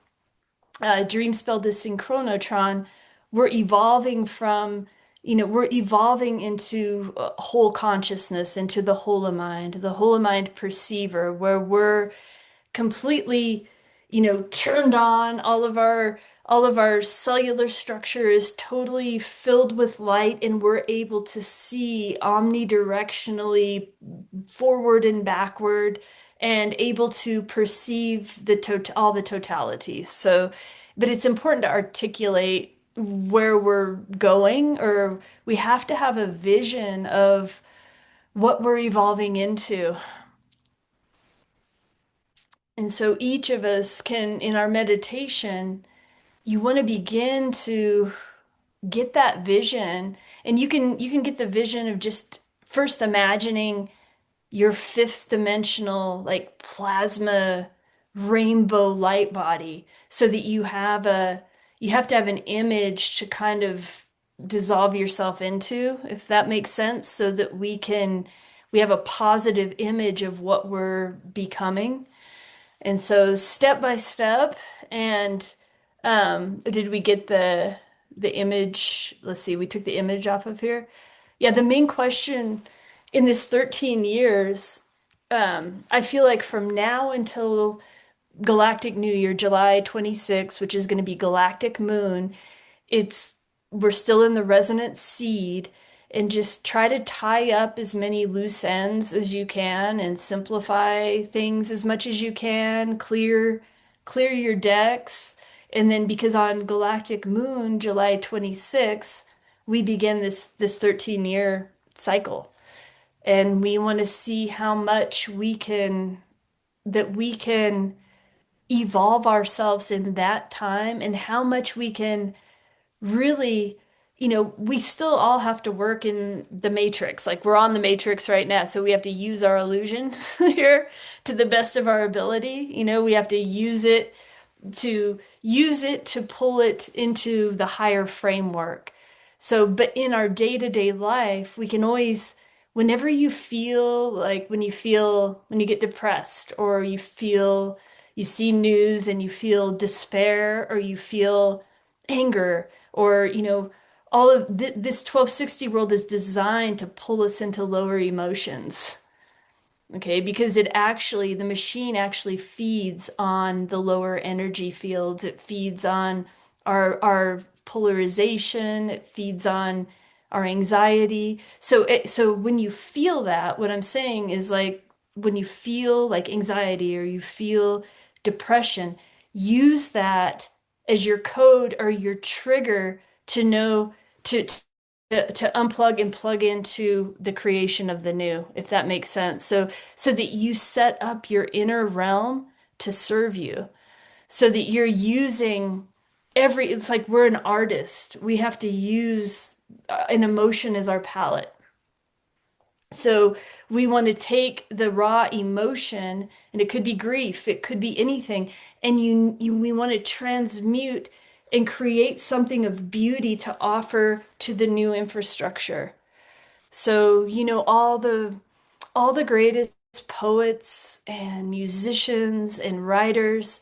dream spell synchronotron, we're evolving from, we're evolving into whole consciousness, into the whole mind perceiver, where we're completely, turned on. All of our cellular structure is totally filled with light, and we're able to see omnidirectionally forward and backward and able to perceive all the totalities. So, but it's important to articulate where we're going, or we have to have a vision of what we're evolving into. And so each of us can, in our meditation, you want to begin to get that vision. And you can get the vision of just first imagining your fifth dimensional, like plasma rainbow light body, so that you have to have an image to kind of dissolve yourself into, if that makes sense, so that we have a positive image of what we're becoming. And so step by step, and did we get the image? Let's see, we took the image off of here. Yeah, the main question in this 13 years, I feel like from now until Galactic New Year, July 26th, which is going to be Galactic Moon, it's we're still in the resonant seed, and just try to tie up as many loose ends as you can and simplify things as much as you can, clear your decks. And then because on Galactic Moon, July 26th, we begin this 13-year cycle. And we want to see how much we can evolve ourselves in that time and how much we can really, we still all have to work in the matrix. Like we're on the matrix right now, so we have to use our illusion here to the best of our ability. We have to use it to pull it into the higher framework. So, but in our day-to-day life, we can always, whenever you feel like when you get depressed or you see news and you feel despair or you feel anger or, all of this 1260 world is designed to pull us into lower emotions. Okay, because the machine actually feeds on the lower energy fields. It feeds on our polarization. It feeds on our anxiety. So when you feel that, what I'm saying is like when you feel like anxiety or you feel depression, use that as your code or your trigger to know to unplug and plug into the creation of the new, if that makes sense. So that you set up your inner realm to serve you, so that you're using it's like we're an artist. We have to use an emotion as our palette. So we want to take the raw emotion, and it could be grief, it could be anything, and we want to transmute and create something of beauty to offer to the new infrastructure. So, all the greatest poets and musicians and writers,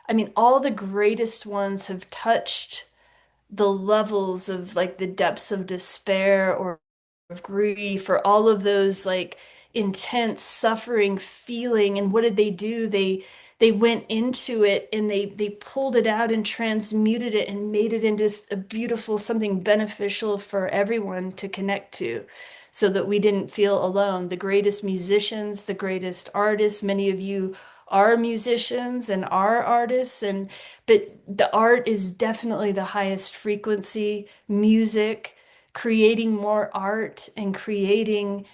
I mean, all the greatest ones have touched the levels of like the depths of despair or of grief or all of those like intense suffering feeling. And what did they do? They went into it and they pulled it out and transmuted it and made it into a beautiful something beneficial for everyone to connect to, so that we didn't feel alone. The greatest musicians, the greatest artists, many of you are musicians and are artists, and but the art is definitely the highest frequency music, creating more art and creating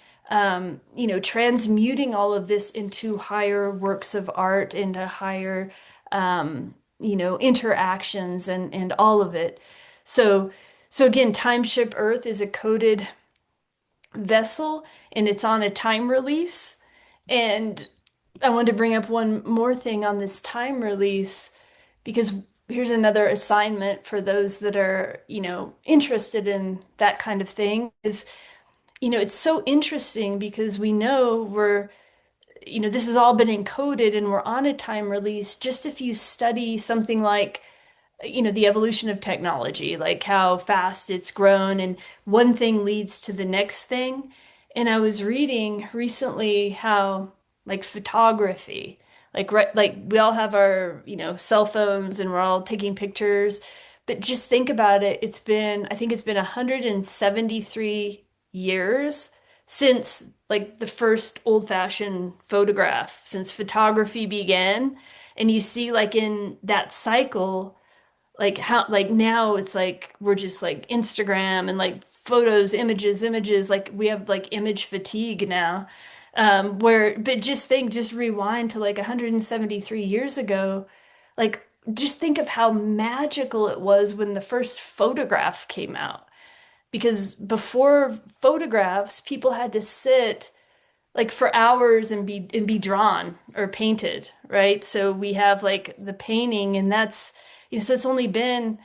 transmuting all of this into higher works of art, into higher interactions and all of it. So so again, Timeship Earth is a coded vessel and it's on a time release. And I wanted to bring up one more thing on this time release because here's another assignment for those that are, interested in that kind of thing is, it's so interesting because we know this has all been encoded and we're on a time release. Just if you study something like the evolution of technology, like how fast it's grown and one thing leads to the next thing. And I was reading recently how like photography, like we all have our, cell phones and we're all taking pictures, but just think about it. I think it's been 173 years since like the first old-fashioned photograph, since photography began. And you see like in that cycle, like how like now it's like we're just like Instagram and like photos, images, like we have like image fatigue now. Where but just rewind to like 173 years ago, like just think of how magical it was when the first photograph came out, because before photographs people had to sit like for hours and be drawn or painted, right? So we have like the painting, and that's, so it's only been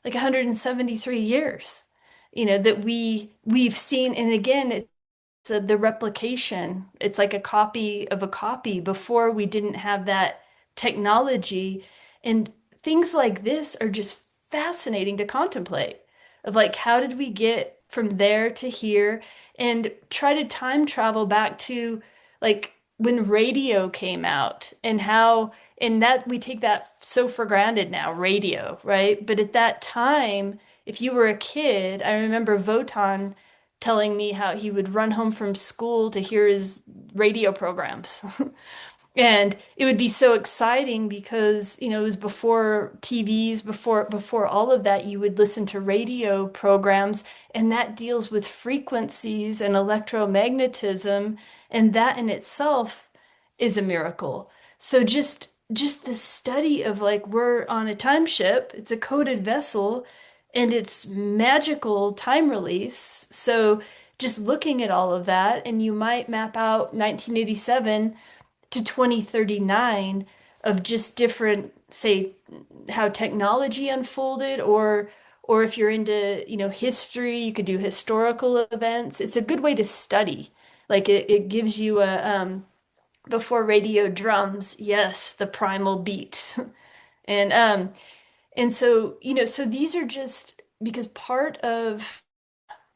like 173 years, that we've seen. And again, the replication. It's like a copy of a copy. Before we didn't have that technology, and things like this are just fascinating to contemplate. Of like, how did we get from there to here, and try to time travel back to like when radio came out and how, and that we take that so for granted now, radio, right? But at that time, if you were a kid, I remember Votan telling me how he would run home from school to hear his radio programs. And it would be so exciting because, it was before TVs, before all of that, you would listen to radio programs, and that deals with frequencies and electromagnetism, and that in itself is a miracle. So just the study of like we're on a time ship, it's a coded vessel, and it's magical time release. So just looking at all of that, and you might map out 1987 to 2039 of just different, say, how technology unfolded, or if you're into, history, you could do historical events. It's a good way to study. Like it gives you a before radio drums, yes, the primal beat. And so, so these are just because part of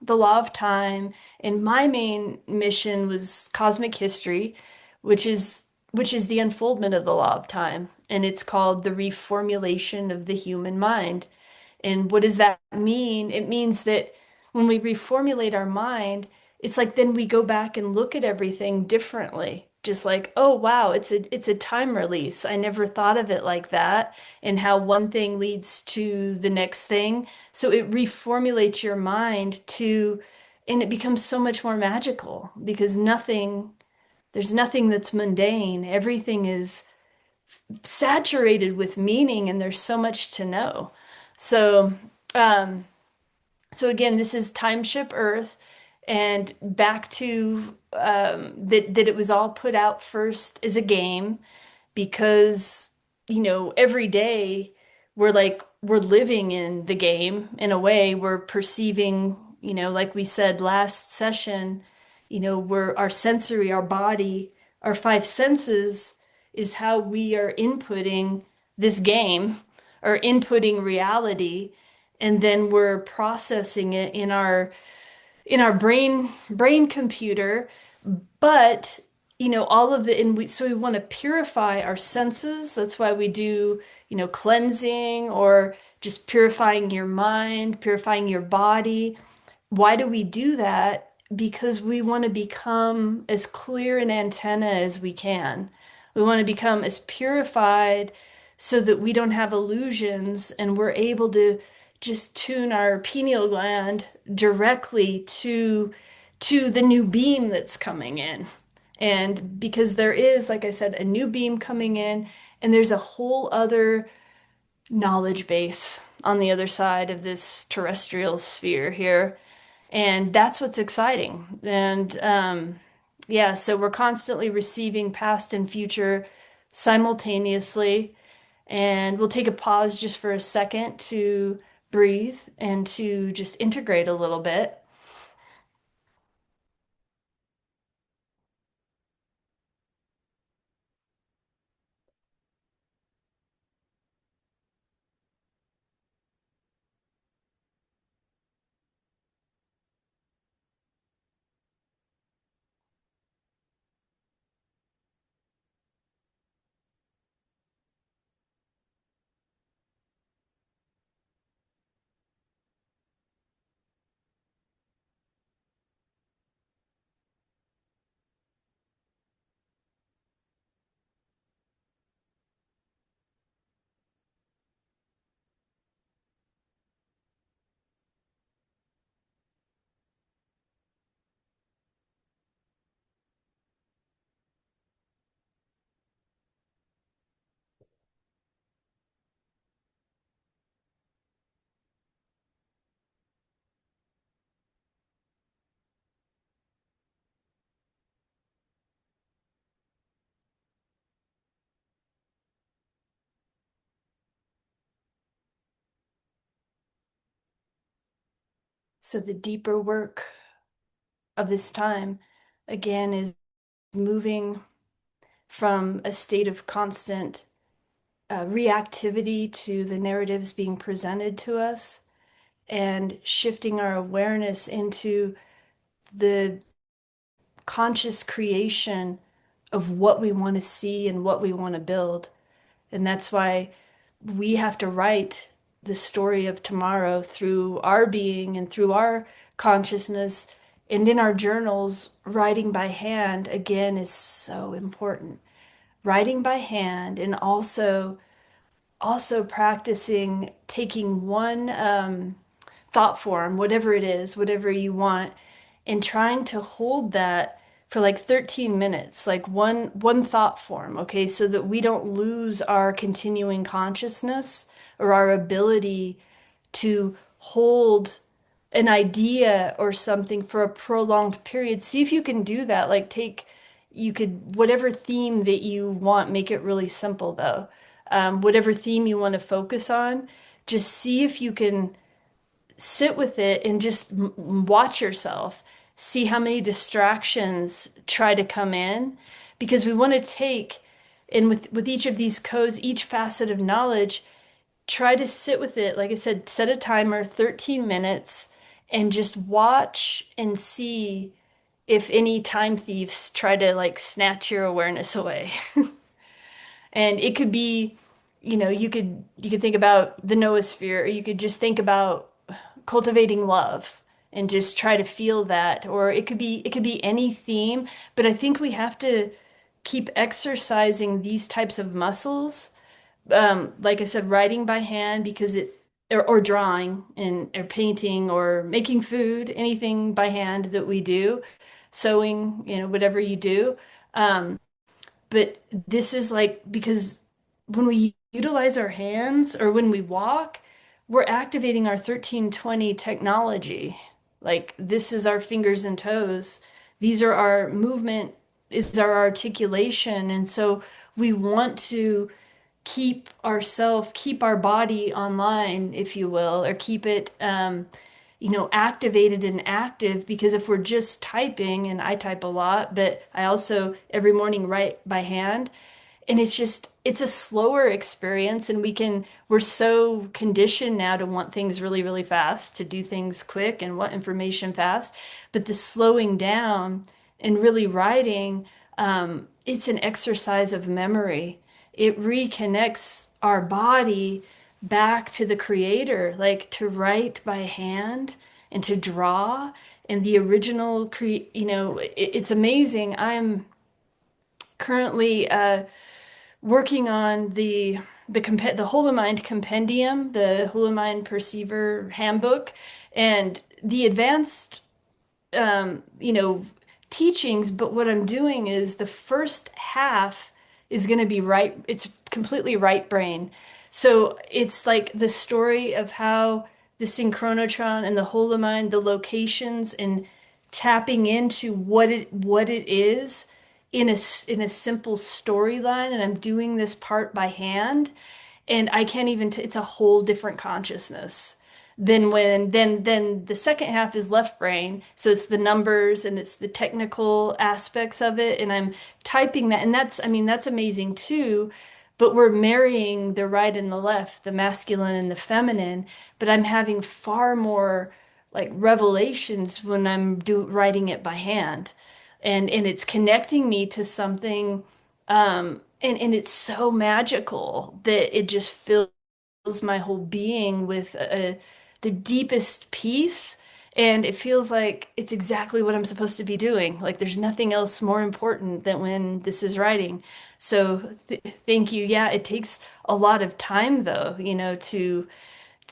the law of time, and my main mission was cosmic history, which is the unfoldment of the law of time, and it's called the reformulation of the human mind. And what does that mean? It means that when we reformulate our mind, it's like then we go back and look at everything differently. Just like, oh wow, it's a time release. I never thought of it like that, and how one thing leads to the next thing. So it reformulates your mind to, and it becomes so much more magical because there's nothing that's mundane. Everything is saturated with meaning, and there's so much to know. So, um, so again, this is Timeship Earth, and back to that it was all put out first as a game because, every day we're living in the game in a way. We're perceiving, like we said last session, we're our sensory, our body, our five senses is how we are inputting this game or inputting reality, and then we're processing it in our brain computer. But all of the, and so we want to purify our senses. That's why we do, cleansing, or just purifying your mind, purifying your body. Why do we do that? Because we want to become as clear an antenna as we can. We want to become as purified so that we don't have illusions, and we're able to just tune our pineal gland directly to the new beam that's coming in. And because there is, like I said, a new beam coming in, and there's a whole other knowledge base on the other side of this terrestrial sphere here. And that's what's exciting. And yeah, so we're constantly receiving past and future simultaneously. And we'll take a pause just for a second to breathe and to just integrate a little bit. So the deeper work of this time, again, is moving from a state of constant reactivity to the narratives being presented to us, and shifting our awareness into the conscious creation of what we want to see and what we want to build. And that's why we have to write the story of tomorrow through our being and through our consciousness. And in our journals, writing by hand, again, is so important. writing by hand, and also practicing taking one thought form, whatever it is, whatever you want, and trying to hold that for like 13 minutes, like one thought form, okay, so that we don't lose our continuing consciousness or our ability to hold an idea or something for a prolonged period. See if you can do that. Like you could, whatever theme that you want, make it really simple though. Whatever theme you want to focus on, just see if you can sit with it and just watch yourself. See how many distractions try to come in, because we want to take, and with each of these codes, each facet of knowledge, try to sit with it. Like I said, set a timer, 13 minutes, and just watch and see if any time thieves try to like snatch your awareness away. And it could be, you could think about the noosphere, or you could just think about cultivating love and just try to feel that. Or it could be any theme, but I think we have to keep exercising these types of muscles. Like I said, writing by hand because or drawing and or painting or making food, anything by hand that we do, sewing, whatever you do. Um, but this is like because when we utilize our hands or when we walk, we're activating our 1320 technology. Like this is our fingers and toes. These are our movement, is our articulation. And so we want to keep our body online, if you will, or keep it activated and active, because if we're just typing, and I type a lot, but I also every morning write by hand, and it's a slower experience, and we're so conditioned now to want things really, really fast, to do things quick and want information fast. But the slowing down and really writing, it's an exercise of memory. It reconnects our body back to the creator, like to write by hand and to draw and the original it's amazing. I'm currently working on the Whole of Mind compendium, the Whole of Mind Perceiver handbook, and the advanced um, you know, teachings, but what I'm doing is the first half is going to be right. It's completely right brain. So it's like the story of how the synchronotron and the holomind, the locations, and tapping into what it is in a simple storyline. And I'm doing this part by hand, and I can't even it's a whole different consciousness than when then the second half is left brain, so it's the numbers and it's the technical aspects of it, and I'm typing that, and that's, I mean, that's amazing too, but we're marrying the right and the left, the masculine and the feminine, but I'm having far more like revelations when I'm writing it by hand, and it's connecting me to something, and it's so magical that it just fills my whole being with the deepest peace. And it feels like it's exactly what I'm supposed to be doing. Like there's nothing else more important than when this is writing. So thank you. Yeah, it takes a lot of time though,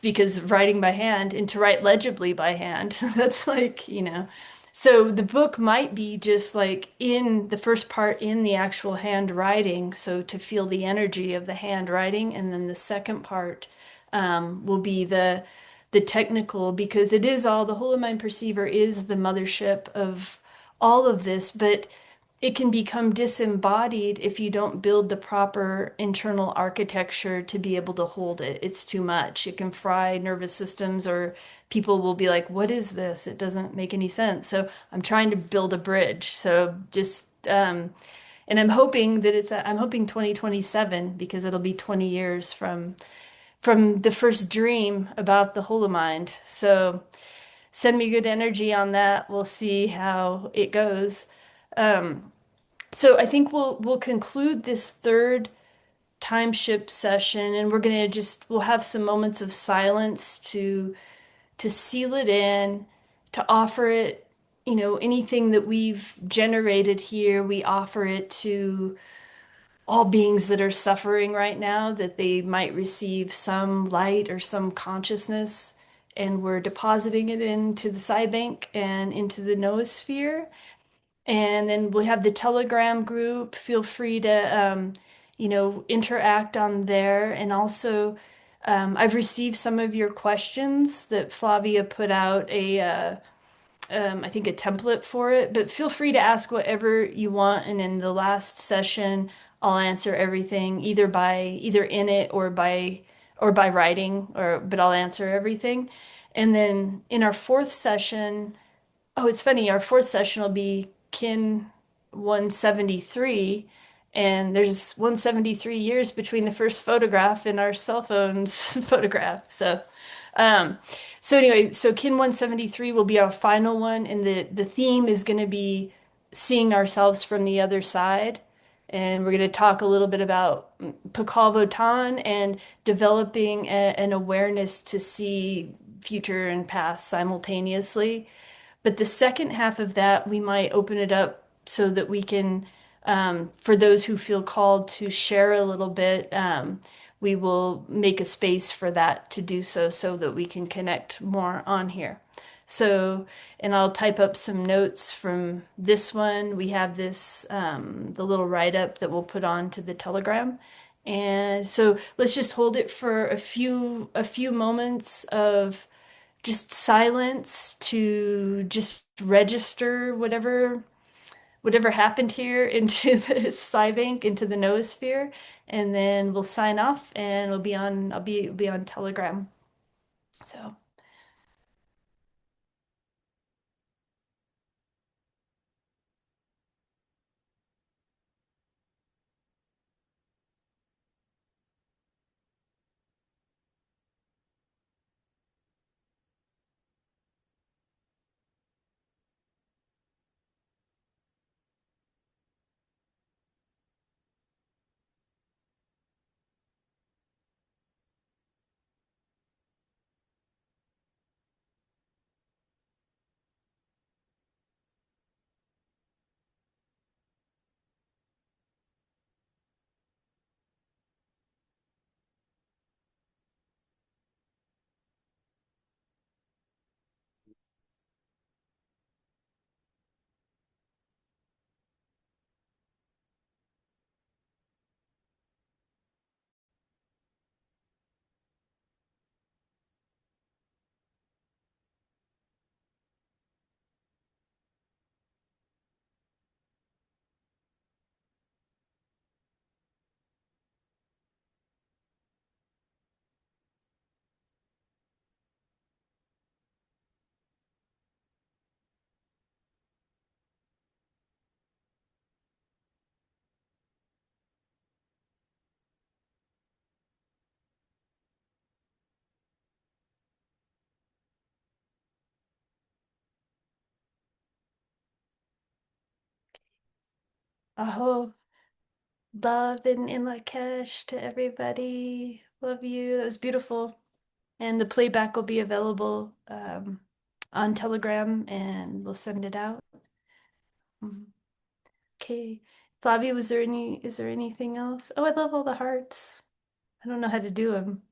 because writing by hand and to write legibly by hand, that's like, so the book might be just like in the first part in the actual handwriting, so to feel the energy of the handwriting, and then the second part will be the technical, because it is all the Whole Mind Perceiver is the mothership of all of this, but it can become disembodied if you don't build the proper internal architecture to be able to hold it. It's too much. It can fry nervous systems, or people will be like, what is this? It doesn't make any sense. So I'm trying to build a bridge. So just, and I'm hoping 2027, because it'll be 20 years from the first dream about the Holomind. So send me good energy on that. We'll see how it goes. Um, so I think we'll conclude this third timeship session, and we'll have some moments of silence to seal it in, to offer it, anything that we've generated here, we offer it to all beings that are suffering right now, that they might receive some light or some consciousness, and we're depositing it into the Psi Bank and into the noosphere. And then we have the Telegram group. Feel free to, interact on there. And also, I've received some of your questions that Flavia put out I think a template for it, but feel free to ask whatever you want. And in the last session, I'll answer everything either in it or by writing, but I'll answer everything. And then in our fourth session, oh, it's funny. Our fourth session will be Kin 173, and there's 173 years between the first photograph and our cell phone's photograph. Um, so anyway, so Kin 173 will be our final one, and the theme is going to be seeing ourselves from the other side. And we're going to talk a little bit about Pakal Votan and developing an awareness to see future and past simultaneously. But the second half of that, we might open it up so that we can, for those who feel called to share a little bit, we will make a space for that to do so so that we can connect more on here. So, and I'll type up some notes from this one. We have this, the little write-up that we'll put on to the Telegram. And so let's just hold it for a few moments of just silence to just register whatever happened here into the SciBank, into the noosphere, and then we'll sign off and I'll be on Telegram. So, aho, love and in Lakesh to everybody. Love you. That was beautiful. And the playback will be available on Telegram and we'll send it out. Mhm. Okay. Flavia, is there anything else? Oh, I love all the hearts. I don't know how to do them.